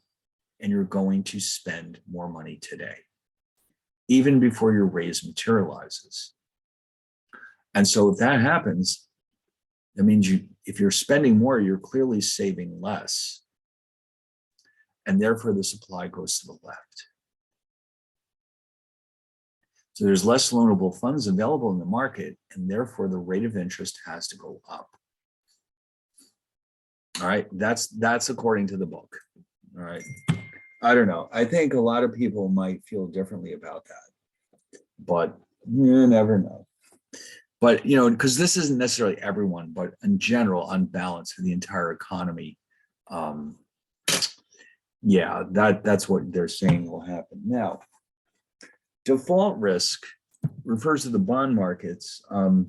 S1: and you're going to spend more money today, even before your raise materializes. And so if that happens, that means if you're spending more, you're clearly saving less. And therefore the supply goes to the left. So there's less loanable funds available in the market, and therefore the rate of interest has to go up. All right, that's according to the book. All right, I don't know. I think a lot of people might feel differently about that, but you never know. But because this isn't necessarily everyone, but in general, on balance for the entire economy, yeah, that's what they're saying will happen. Now, default risk refers to the bond markets. It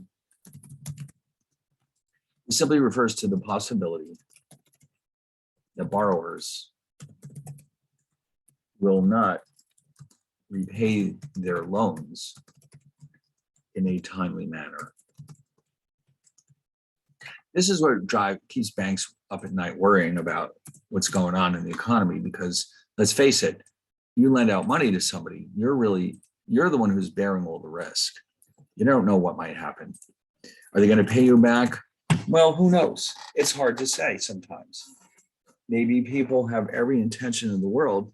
S1: simply refers to the possibility that borrowers will not repay their loans in a timely manner. This is what keeps banks up at night worrying about what's going on in the economy, because let's face it, you lend out money to somebody, you're the one who's bearing all the risk. You don't know what might happen. Are they going to pay you back? Well, who knows? It's hard to say sometimes. Maybe people have every intention in the world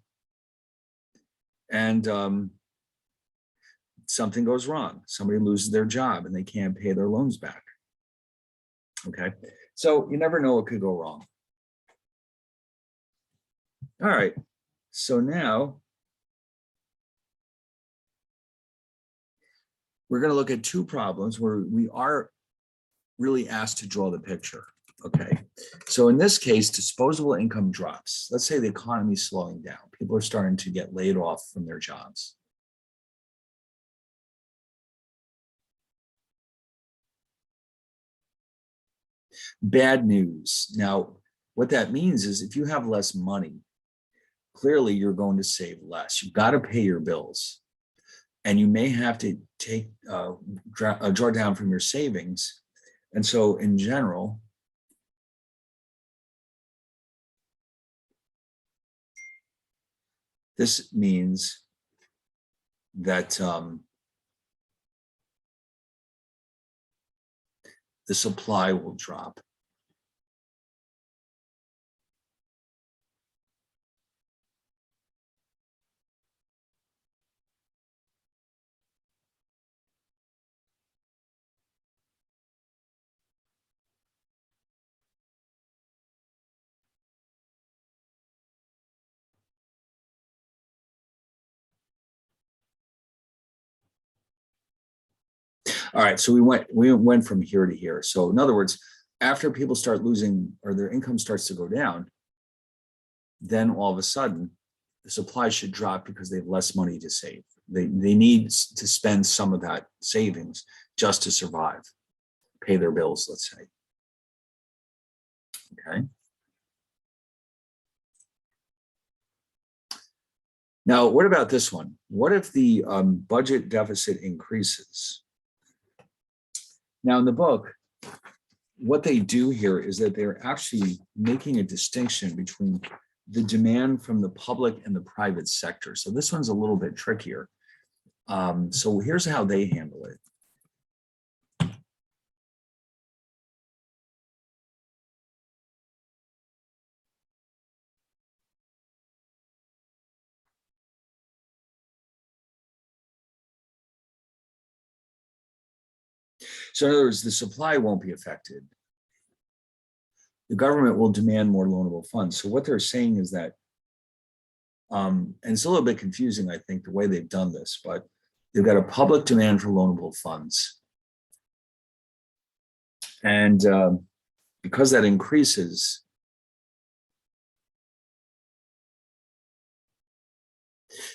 S1: and something goes wrong. Somebody loses their job and they can't pay their loans back. Okay, so you never know what could go wrong. All right, so now we're going to look at two problems where we are really asked to draw the picture. Okay, so in this case, disposable income drops. Let's say the economy is slowing down. People are starting to get laid off from their jobs. Bad news. Now, what that means is if you have less money, clearly you're going to save less. You've got to pay your bills. And you may have to draw down from your savings. And so in general, this means that the supply will drop. All right, so we went from here to here. So in other words, after people start losing or their income starts to go down, then all of a sudden the supply should drop because they have less money to save. They need to spend some of that savings just to survive, pay their bills, let's say. Okay. Now, what about this one? What if the budget deficit increases? Now, in the book, what they do here is that they're actually making a distinction between the demand from the public and the private sector. So this one's a little bit trickier. So here's how they handle it. So in other words, the supply won't be affected. The government will demand more loanable funds. So what they're saying is that, and it's a little bit confusing, I think, the way they've done this, but they've got a public demand for loanable funds. And because that increases,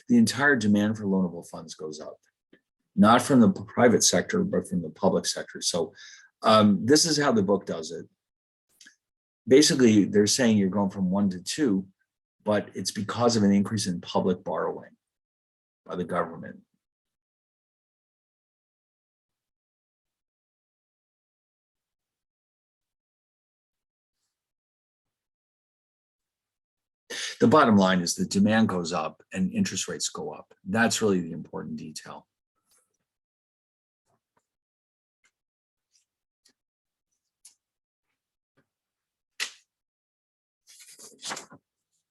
S1: the entire demand for loanable funds goes up, not from the private sector, but from the public sector. So this is how the book does it. Basically, they're saying you're going from 1 to 2, but it's because of an increase in public borrowing by the government. The bottom line is the demand goes up and interest rates go up. That's really the important detail.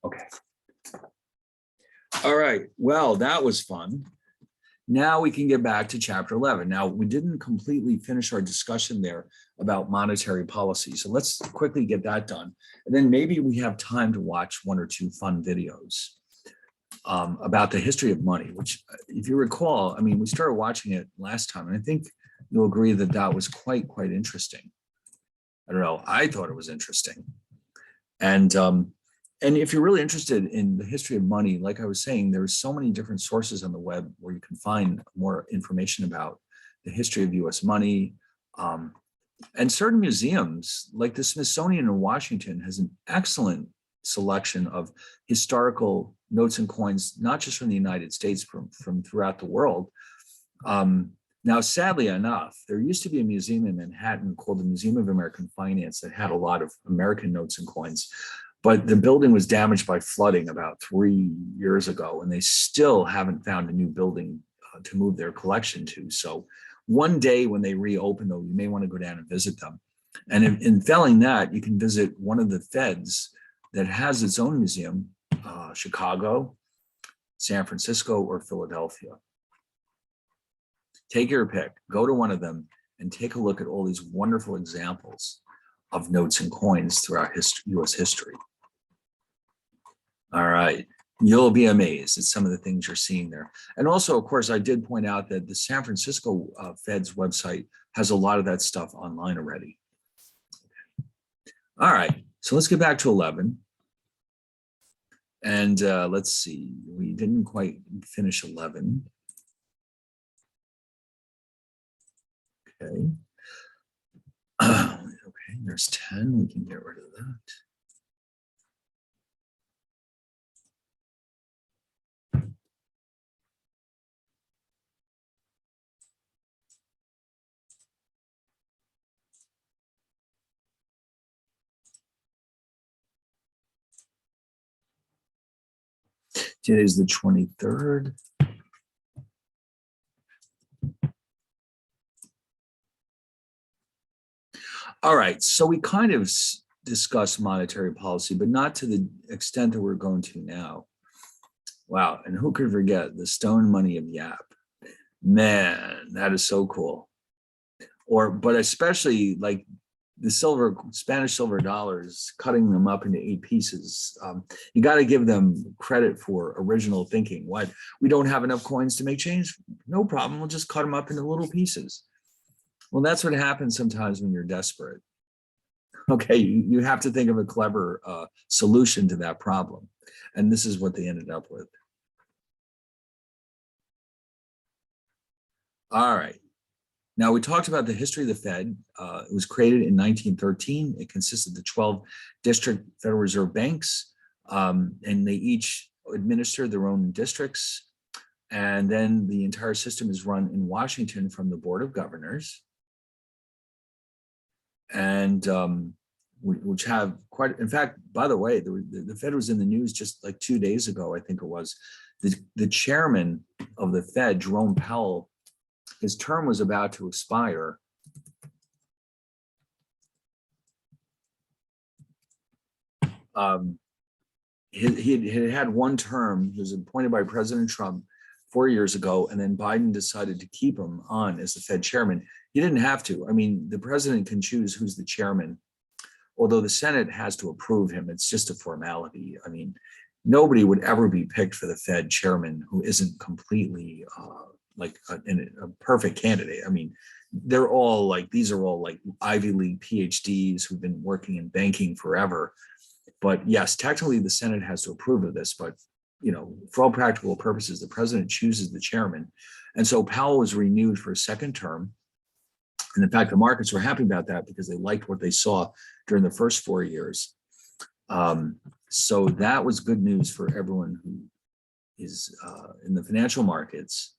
S1: Okay. All right. Well, that was fun. Now we can get back to chapter 11. Now, we didn't completely finish our discussion there about monetary policy. So let's quickly get that done. And then maybe we have time to watch one or two fun videos about the history of money, which if you recall, I mean, we started watching it last time, and I think you'll agree that that was quite interesting. I don't know, I thought it was interesting. And if you're really interested in the history of money, like I was saying, there's so many different sources on the web where you can find more information about the history of US money. And certain museums, like the Smithsonian in Washington, has an excellent selection of historical notes and coins, not just from the United States, from throughout the world. Now, sadly enough, there used to be a museum in Manhattan called the Museum of American Finance that had a lot of American notes and coins, but the building was damaged by flooding about 3 years ago, and they still haven't found a new building to move their collection to. So one day when they reopen, though, you may want to go down and visit them. And in failing that, you can visit one of the Feds that has its own museum, Chicago, San Francisco, or Philadelphia. Take your pick, go to one of them and take a look at all these wonderful examples of notes and coins throughout US history. All right, you'll be amazed at some of the things you're seeing there. And also, of course, I did point out that the San Francisco Fed's website has a lot of that stuff online already. All right, so let's get back to 11. And let's see, we didn't quite finish 11. Okay. Okay, there's 10. We can get rid of that. Today's the 23rd. All right, so we kind of discussed monetary policy, but not to the extent that we're going to now. Wow, and who could forget the stone money of Yap? Man, that is so cool. But especially like the Spanish silver dollars, cutting them up into 8 pieces. You got to give them credit for original thinking. What, we don't have enough coins to make change? No problem, we'll just cut them up into little pieces. Well, that's what happens sometimes when you're desperate. Okay, you have to think of a clever solution to that problem. And this is what they ended up with. All right. Now, we talked about the history of the Fed. It was created in 1913. It consisted of 12 district Federal Reserve banks, and they each administer their own districts. And then the entire system is run in Washington from the Board of Governors. And which have quite, in fact, by the way, the Fed was in the news just like 2 days ago, I think it was. The chairman of the Fed, Jerome Powell, his term was about to expire. He had one term. He was appointed by President Trump 4 years ago, and then Biden decided to keep him on as the Fed chairman. He didn't have to. I mean, the president can choose who's the chairman, although the Senate has to approve him. It's just a formality. I mean, nobody would ever be picked for the Fed chairman who isn't completely like a perfect candidate. I mean, they're all like, these are all like Ivy League PhDs who've been working in banking forever. But yes, technically the Senate has to approve of this, but you know, for all practical purposes, the president chooses the chairman. And so Powell was renewed for a second term. And in fact, the markets were happy about that because they liked what they saw during the first 4 years. So that was good news for everyone who is in the financial markets.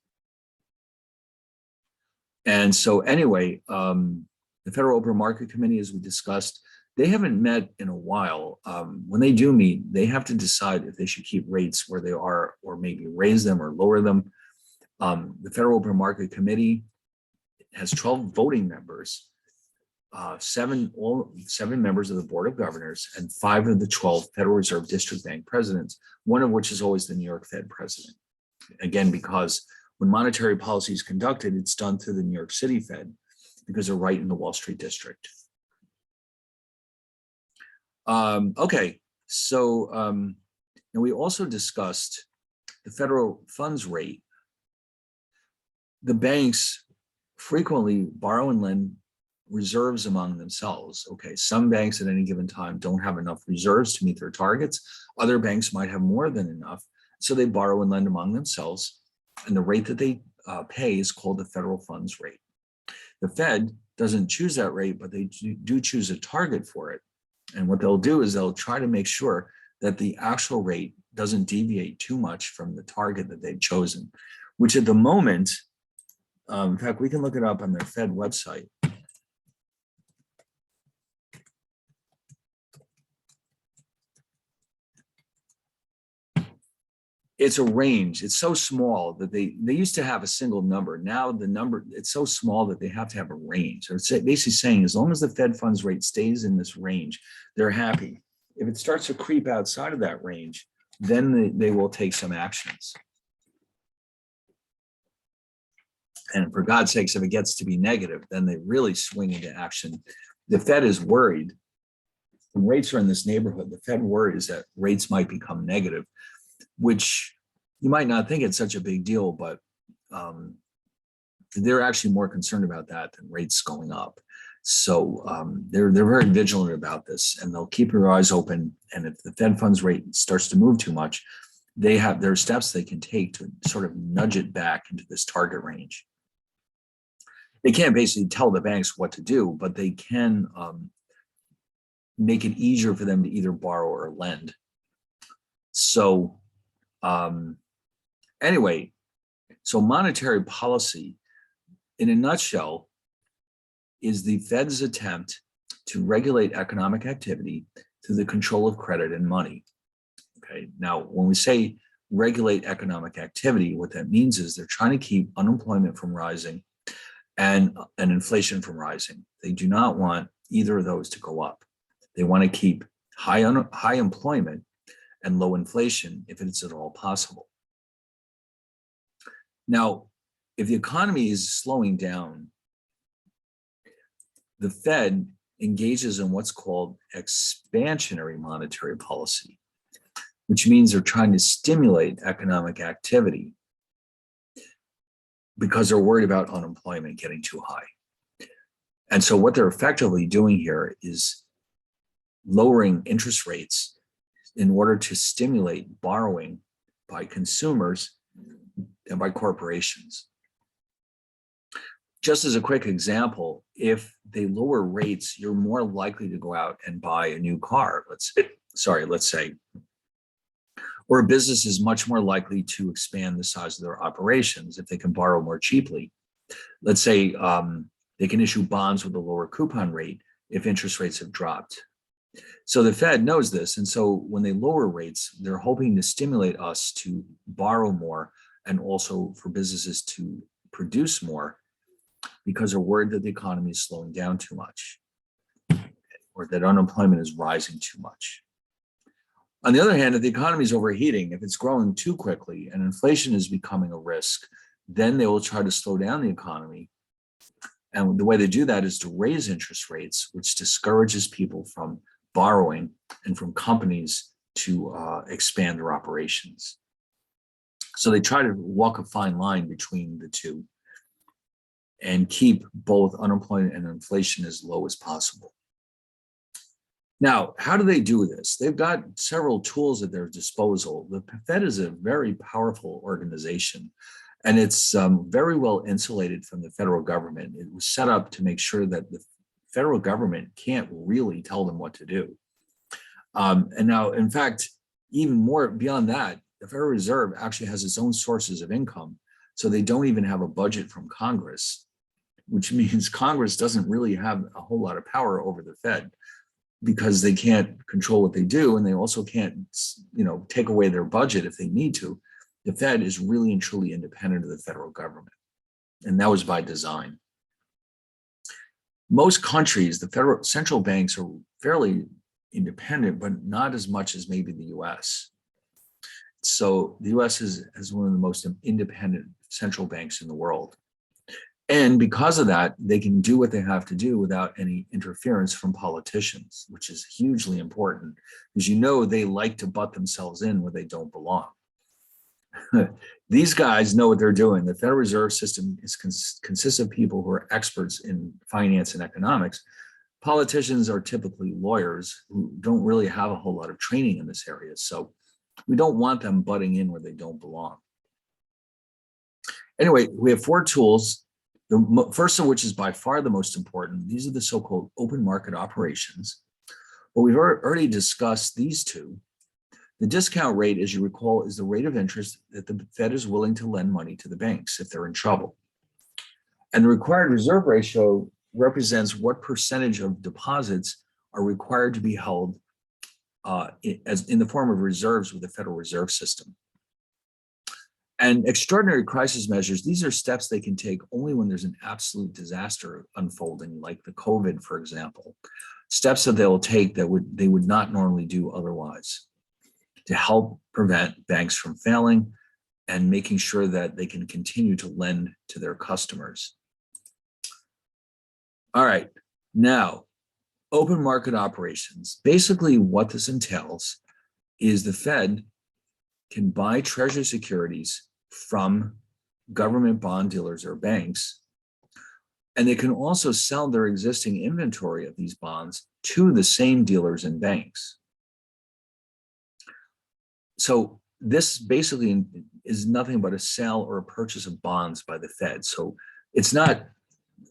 S1: And so anyway, the Federal Open Market Committee, as we discussed, they haven't met in a while. When they do meet, they have to decide if they should keep rates where they are or maybe raise them or lower them. The Federal Open Market Committee has 12 voting members, seven members of the Board of Governors, and 5 of the 12 Federal Reserve District Bank presidents, one of which is always the New York Fed president. Again, because When monetary policy is conducted, it's done through the New York City Fed because they're right in the Wall Street district. Okay, so and we also discussed the federal funds rate. The banks frequently borrow and lend reserves among themselves. Okay, some banks at any given time don't have enough reserves to meet their targets. Other banks might have more than enough. So they borrow and lend among themselves. And the rate that they pay is called the federal funds rate. The Fed doesn't choose that rate, but they do choose a target for it. And what they'll do is they'll try to make sure that the actual rate doesn't deviate too much from the target that they've chosen, which at the moment, in fact, we can look it up on their Fed website. It's a range. It's so small that they used to have a single number. Now the number, it's so small that they have to have a range. So it's basically saying as long as the Fed funds rate stays in this range, they're happy. If it starts to creep outside of that range, then they will take some actions. And for God's sakes, if it gets to be negative, then they really swing into action. The Fed is worried. When rates are in this neighborhood, the Fed worries that rates might become negative, which you might not think it's such a big deal, but they're actually more concerned about that than rates going up. So they're very vigilant about this, and they'll keep their eyes open. And if the Fed funds rate starts to move too much, there are steps they can take to sort of nudge it back into this target range. They can't basically tell the banks what to do, but they can make it easier for them to either borrow or lend. So anyway, so monetary policy, in a nutshell, is the Fed's attempt to regulate economic activity through the control of credit and money. Okay, now when we say regulate economic activity, what that means is they're trying to keep unemployment from rising and inflation from rising. They do not want either of those to go up. They want to keep high employment and low inflation if it's at all possible. Now, if the economy is slowing down, the Fed engages in what's called expansionary monetary policy, which means they're trying to stimulate economic activity because they're worried about unemployment getting too high. And so what they're effectively doing here is lowering interest rates in order to stimulate borrowing by consumers and by corporations. Just as a quick example, if they lower rates, you're more likely to go out and buy a new car, let's say, or a business is much more likely to expand the size of their operations if they can borrow more cheaply. Let's say they can issue bonds with a lower coupon rate if interest rates have dropped. So the Fed knows this, and so when they lower rates, they're hoping to stimulate us to borrow more and also for businesses to produce more because they're worried that the economy is slowing down too much or that unemployment is rising too much. On the other hand, if the economy is overheating, if it's growing too quickly and inflation is becoming a risk, then they will try to slow down the economy. And the way they do that is to raise interest rates, which discourages people from borrowing and from companies to expand their operations. So they try to walk a fine line between the two and keep both unemployment and inflation as low as possible. Now, how do they do this? They've got several tools at their disposal. The Fed is a very powerful organization, and it's very well insulated from the federal government. It was set up to make sure that the federal government can't really tell them what to do. And now, in fact, even more beyond that, the Federal Reserve actually has its own sources of income. So they don't even have a budget from Congress, which means Congress doesn't really have a whole lot of power over the Fed because they can't control what they do, and they also can't, take away their budget if they need to. The Fed is really and truly independent of the federal government, and that was by design. Most countries, the federal central banks are fairly independent, but not as much as maybe the U.S. So the U.S. has one of the most independent central banks in the world. And because of that, they can do what they have to do without any interference from politicians, which is hugely important, because they like to butt themselves in where they don't belong. These guys know what they're doing. The Federal Reserve System consists of people who are experts in finance and economics. Politicians are typically lawyers who don't really have a whole lot of training in this area. So we don't want them butting in where they don't belong. Anyway, we have 4 tools. The first of which is by far the most important. These are the so-called open market operations. Well, we've already discussed these two. The discount rate, as you recall, is the rate of interest that the Fed is willing to lend money to the banks if they're in trouble. And the required reserve ratio represents what percentage of deposits are required to be held as in the form of reserves with the Federal Reserve System. And extraordinary crisis measures, these are steps they can take only when there's an absolute disaster unfolding, like the COVID, for example. Steps that they'll take that they would not normally do otherwise, to help prevent banks from failing and making sure that they can continue to lend to their customers. All right, now, open market operations. Basically what this entails is the Fed can buy treasury securities from government bond dealers or banks, and they can also sell their existing inventory of these bonds to the same dealers and banks. So this basically is nothing but a sale or a purchase of bonds by the Fed. So it's not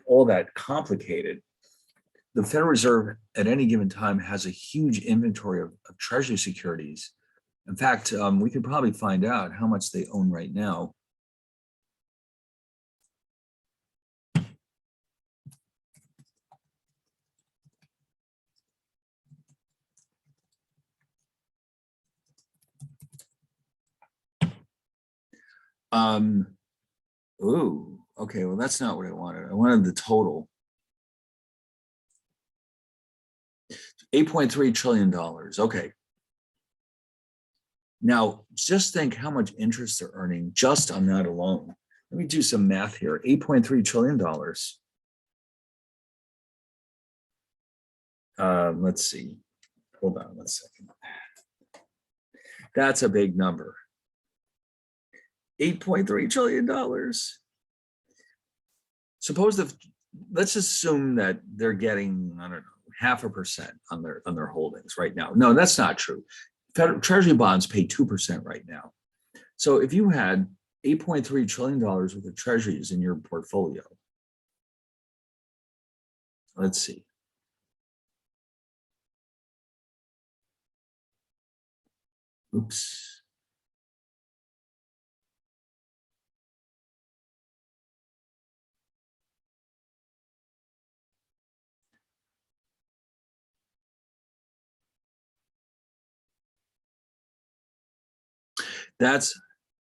S1: all that complicated. The Federal Reserve at any given time has a huge inventory of treasury securities. In fact, we could probably find out how much they own right now. Ooh, okay, well, that's not what I wanted. I wanted the total. $8.3 trillion, okay. Now, just think how much interest they're earning just on that alone. Let me do some math here. $8.3 trillion. Let's see. Hold on 1 second. That's a big number. $8.3 trillion. Suppose let's assume that they're getting, I don't know, 0.5% on their holdings right now. No, that's not true. Federal Treasury bonds pay 2% right now. So if you had $8.3 trillion worth of treasuries in your portfolio, let's see. Oops. That's,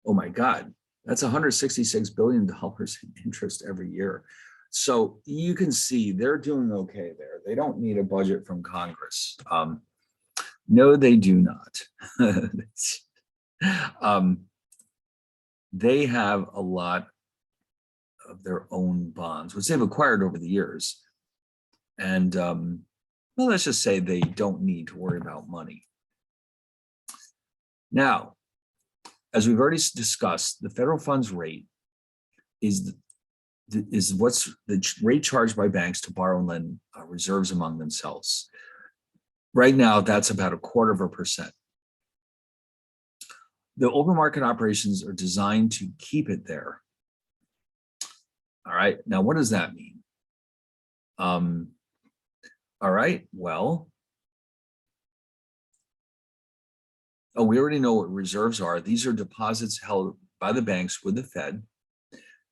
S1: oh my God, that's $166 billion in interest every year. So you can see they're doing okay there. They don't need a budget from Congress. No, they do not. They have a lot of their own bonds, which they've acquired over the years. And well, let's just say they don't need to worry about money. Now, as we've already discussed, the federal funds rate is what's the rate charged by banks to borrow and lend reserves among themselves. Right now, that's about 0.25%. The open market operations are designed to keep it there. All right, now what does that mean? All right, well, oh, we already know what reserves are. These are deposits held by the banks with the Fed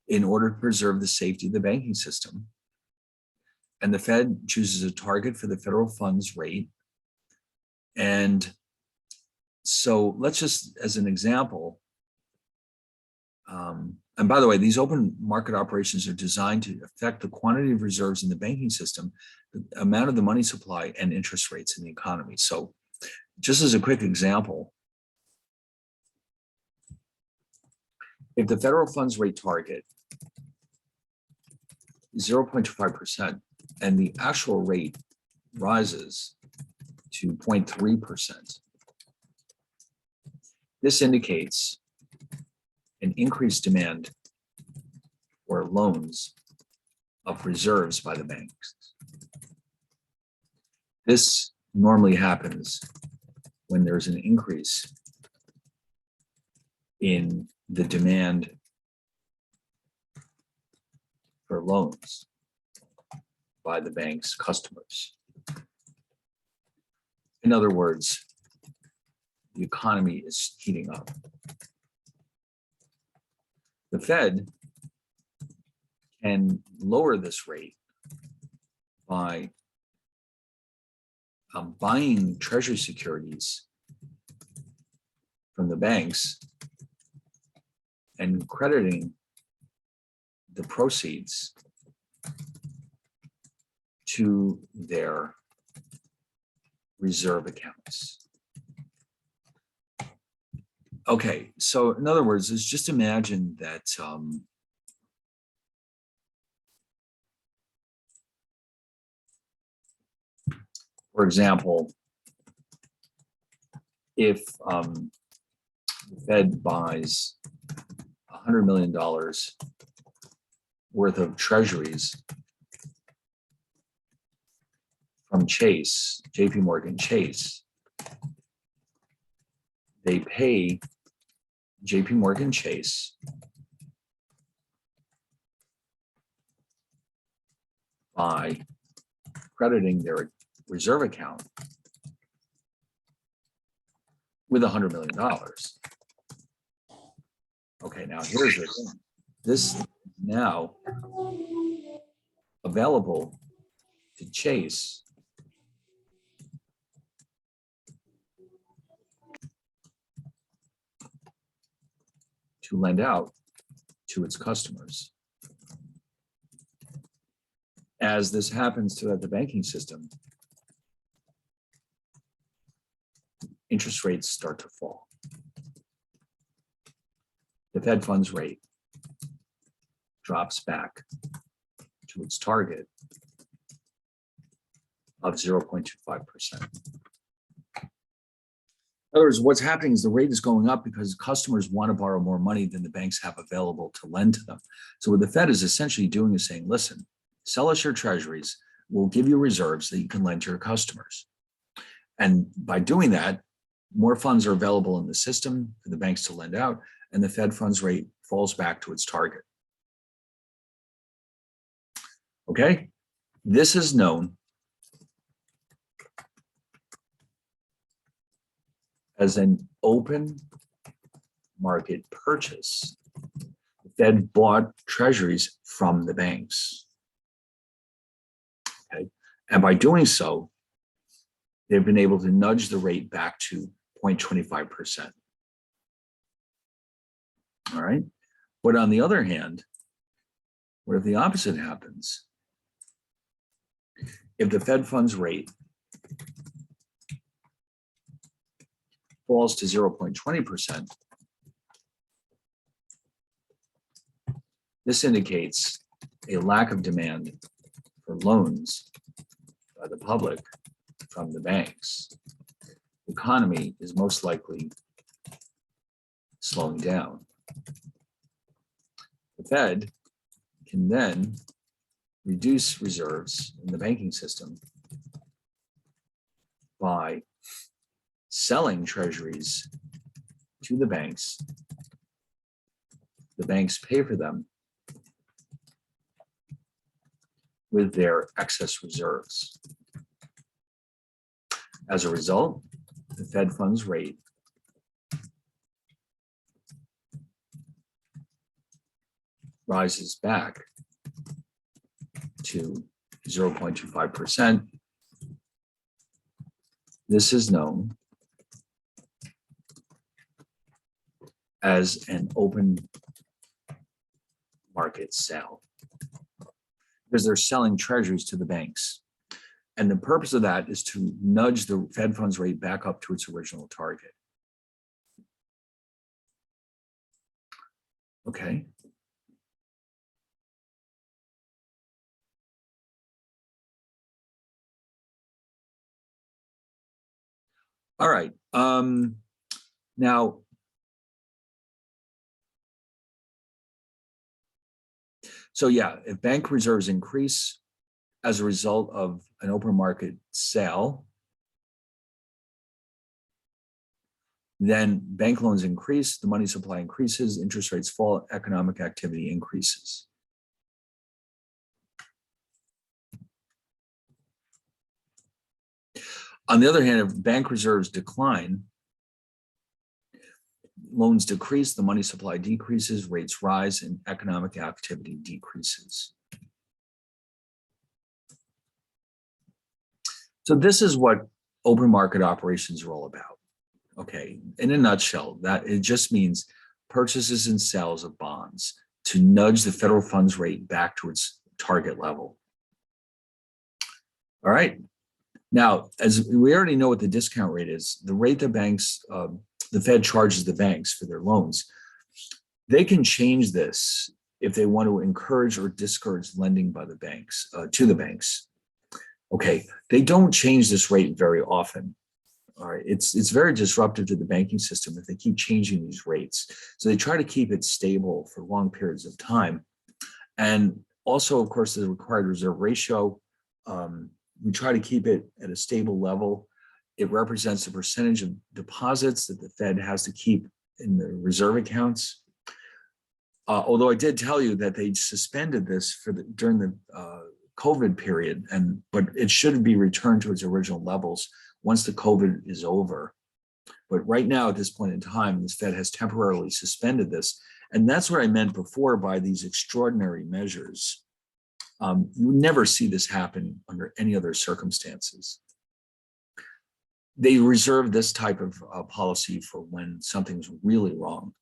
S1: in order to preserve the safety of the banking system. And the Fed chooses a target for the federal funds rate. And so let's just, as an example, and by the way, these open market operations are designed to affect the quantity of reserves in the banking system, the amount of the money supply, and interest rates in the economy. So just as a quick example, If the federal funds rate target is 0.25% and the actual rate rises to 0.3%, this indicates an increased demand for loans of reserves by the banks. This normally happens when there's an increase in the demand for loans by the bank's customers. In other words, the economy is heating up. The Fed can lower this rate by buying treasury securities from the banks and crediting the proceeds to their reserve accounts. Okay, so in other words, is just imagine that for example, if the Fed buys $100 million worth of treasuries from Chase, JP Morgan Chase, they pay JP Morgan Chase by crediting their reserve account with $100 million. Okay, now here's the thing. This is now available to Chase to lend out to its customers. As this happens throughout the banking system, interest rates start to fall. The Fed funds rate drops back to its target of 0.25%. In other words, what's happening is the rate is going up because customers want to borrow more money than the banks have available to lend to them. So what the Fed is essentially doing is saying, listen, sell us your treasuries, we'll give you reserves that you can lend to your customers. And by doing that, more funds are available in the system for the banks to lend out, and the Fed funds rate falls back to its target. Okay, this is known as an open market purchase. The Fed bought treasuries from the banks. Okay, and by doing so, they've been able to nudge the rate back to 0.25%. All right. But on the other hand, what if the opposite happens? If the Fed funds rate falls to 0.20%, this indicates a lack of demand for loans by the public from the banks. The economy is most likely slowing down. The Fed can then reduce reserves in the banking system by selling treasuries to the banks. The banks pay for them with their excess reserves. As a result, the Fed funds rate rises back to 0.25%. This is known as an open market sale because they're selling treasuries to the banks. And the purpose of that is to nudge the Fed funds rate back up to its original target. Okay. All right. Now, so yeah, if bank reserves increase as a result of an open market sale, then bank loans increase, the money supply increases, interest rates fall, economic activity increases. On the other hand, if bank reserves decline, loans decrease, the money supply decreases, rates rise, and economic activity decreases. So this is what open market operations are all about. Okay, in a nutshell, that it just means purchases and sales of bonds to nudge the federal funds rate back to its target level. All right. Now, as we already know what the discount rate is, the rate the banks, the Fed charges the banks for their loans, they can change this if they want to encourage or discourage lending by the banks to the banks. Okay, they don't change this rate very often. All right, it's very disruptive to the banking system if they keep changing these rates. So they try to keep it stable for long periods of time. And also, of course, the required reserve ratio, we try to keep it at a stable level. It represents the percentage of deposits that the Fed has to keep in the reserve accounts. Although I did tell you that they suspended this during the COVID period, but it should be returned to its original levels once the COVID is over. But right now, at this point in time, the Fed has temporarily suspended this. And that's what I meant before by these extraordinary measures. You would never see this happen under any other circumstances. They reserve this type of policy for when something's really wrong.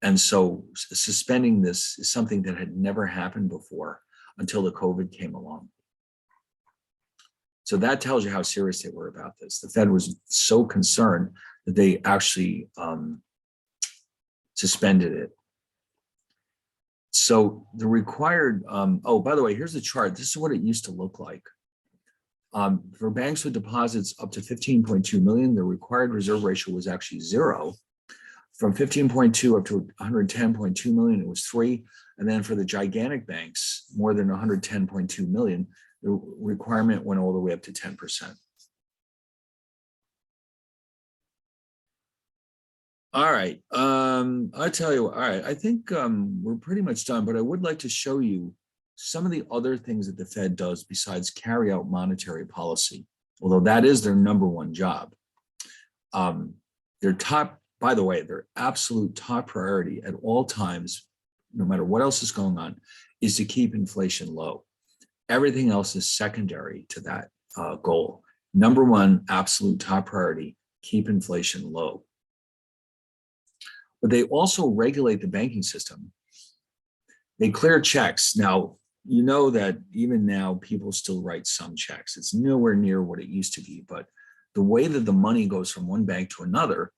S1: And so suspending this is something that had never happened before until the COVID came along. So that tells you how serious they were about this. The Fed was so concerned that they actually suspended it. So the required, oh, by the way, here's the chart. This is what it used to look like. For banks with deposits up to 15.2 million, the required reserve ratio was actually 0. From 15.2 up to 110.2 million, it was 3. And then for the gigantic banks, more than 110.2 million, the requirement went all the way up to 10%. All right, I tell you, all right, I think we're pretty much done, but I would like to show you some of the other things that the Fed does besides carry out monetary policy, although that is their number one job. Their top, by the way, their absolute top priority at all times, no matter what else is going on, is to keep inflation low. Everything else is secondary to that goal. Number one, absolute top priority, keep inflation low. But they also regulate the banking system. They clear checks. Now, you know that even now, people still write some checks. It's nowhere near what it used to be, but the way that the money goes from one bank to another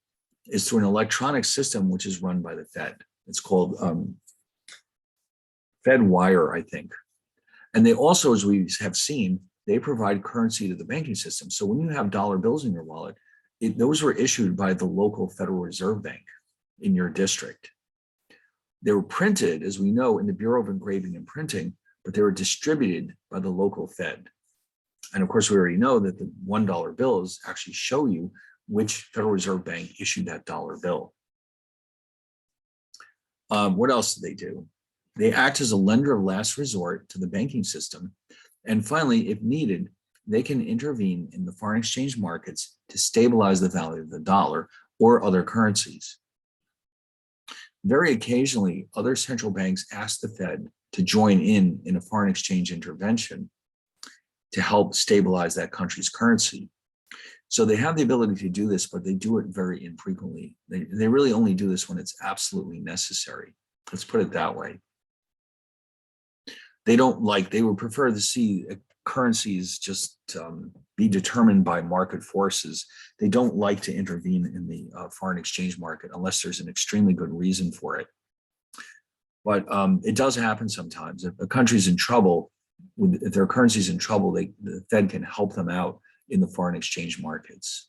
S1: is through an electronic system, which is run by the Fed. It's called FedWire, I think. And they also, as we have seen, they provide currency to the banking system. So when you have dollar bills in your wallet, those were issued by the local Federal Reserve Bank in your district. They were printed, as we know, in the Bureau of Engraving and Printing, but they were distributed by the local Fed. And of course, we already know that the $1 bills actually show you which Federal Reserve Bank issued that dollar bill. What else do they do? They act as a lender of last resort to the banking system. And finally, if needed, they can intervene in the foreign exchange markets to stabilize the value of the dollar or other currencies. Very occasionally, other central banks ask the Fed to join in a foreign exchange intervention to help stabilize that country's currency. So they have the ability to do this, but they do it very infrequently. They really only do this when it's absolutely necessary. Let's put it that way. They would prefer to see currencies just be determined by market forces. They don't like to intervene in the foreign exchange market unless there's an extremely good reason for it. But it does happen sometimes. If a country's in trouble, if their currency's in trouble, the Fed can help them out in the foreign exchange markets.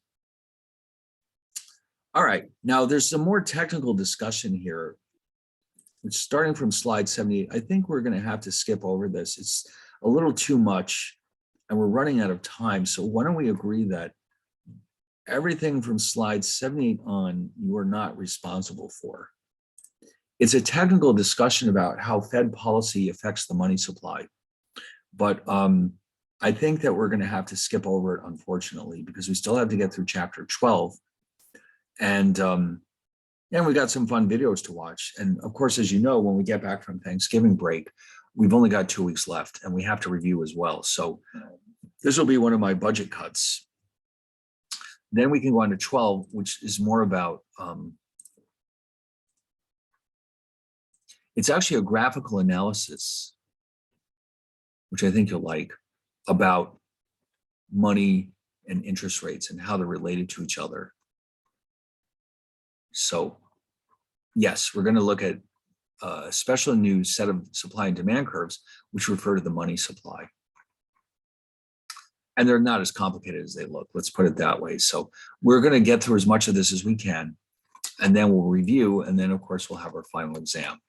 S1: All right, now there's some more technical discussion here. It's starting from slide 78. I think we're going to have to skip over this. It's a little too much and we're running out of time. So why don't we agree that everything from slide 78 on, you are not responsible for. It's a technical discussion about how Fed policy affects the money supply. But I think that we're going to have to skip over it, unfortunately, because we still have to get through chapter 12. And we got some fun videos to watch. And of course, as you know, when we get back from Thanksgiving break, we've only got 2 weeks left and we have to review as well. So this will be one of my budget cuts. Then we can go on to 12, which is more about, it's actually a graphical analysis, which I think you'll like, about money and interest rates and how they're related to each other. So yes, we're going to look at a special new set of supply and demand curves, which refer to the money supply. And they're not as complicated as they look. Let's put it that way. So we're going to get through as much of this as we can, and then we'll review. And then, of course, we'll have our final exam.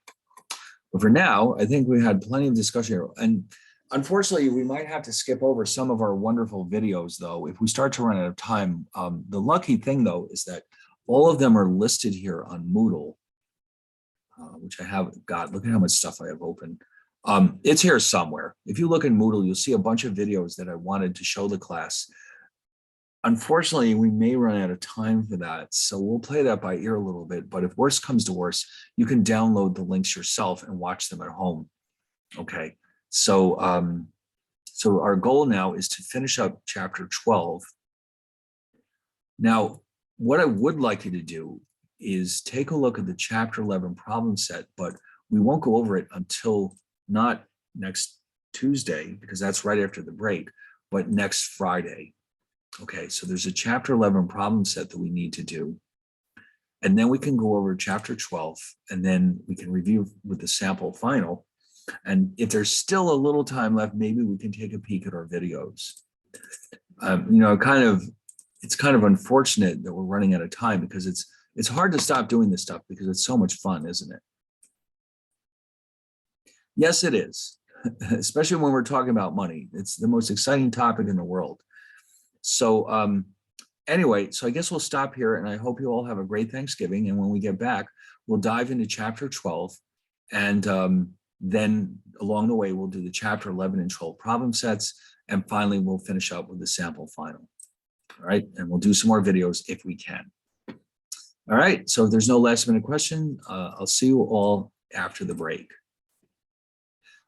S1: But for now, I think we had plenty of discussion here. And unfortunately, we might have to skip over some of our wonderful videos, though, if we start to run out of time. The lucky thing, though, is that all of them are listed here on Moodle, which I haven't got. Look at how much stuff I have open. It's here somewhere. If you look in Moodle, you'll see a bunch of videos that I wanted to show the class. Unfortunately, we may run out of time for that, so we'll play that by ear a little bit. But if worse comes to worse, you can download the links yourself and watch them at home. Okay, so so our goal now is to finish up chapter 12. Now, what I would like you to do is take a look at the chapter 11 problem set, but we won't go over it until not next Tuesday, because that's right after the break, but next Friday. Okay, so there's a chapter 11 problem set that we need to do. And then we can go over chapter 12, and then we can review with the sample final. And if there's still a little time left, maybe we can take a peek at our videos. You know, it's kind of unfortunate that we're running out of time, because it's hard to stop doing this stuff because it's so much fun, isn't it? Yes, it is, especially when we're talking about money. It's the most exciting topic in the world. So anyway, so I guess we'll stop here, and I hope you all have a great Thanksgiving. And when we get back, we'll dive into chapter 12. And then along the way, we'll do the chapter 11 and 12 problem sets. And finally, we'll finish up with the sample final. All right, and we'll do some more videos if we can. All right, so if there's no last minute question, I'll see you all after the break.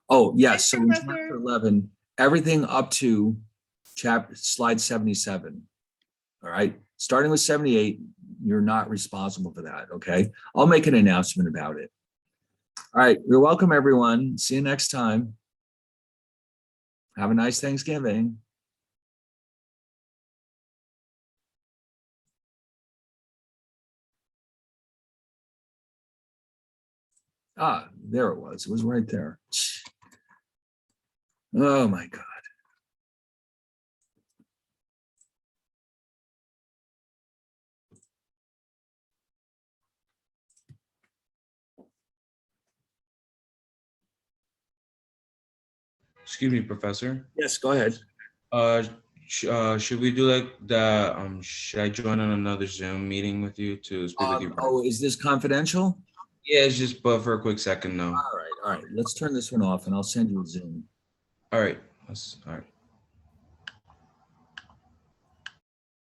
S1: Oh, yes, so in chapter 11, everything up to slide 77. All right, starting with 78, you're not responsible for that, okay? I'll make an announcement about it. All right, you're welcome, everyone. See you next time. Have a nice Thanksgiving. Ah, there it was. It was right there. Oh my God.
S2: Excuse me, Professor.
S1: Yes, go ahead.
S2: Should we do like the should I join on another Zoom meeting with you to speak with you?
S1: Oh, is this confidential?
S2: Yeah, it's just but for a quick second, no.
S1: All right. Let's turn this one off and I'll send you a Zoom.
S2: All right. All right.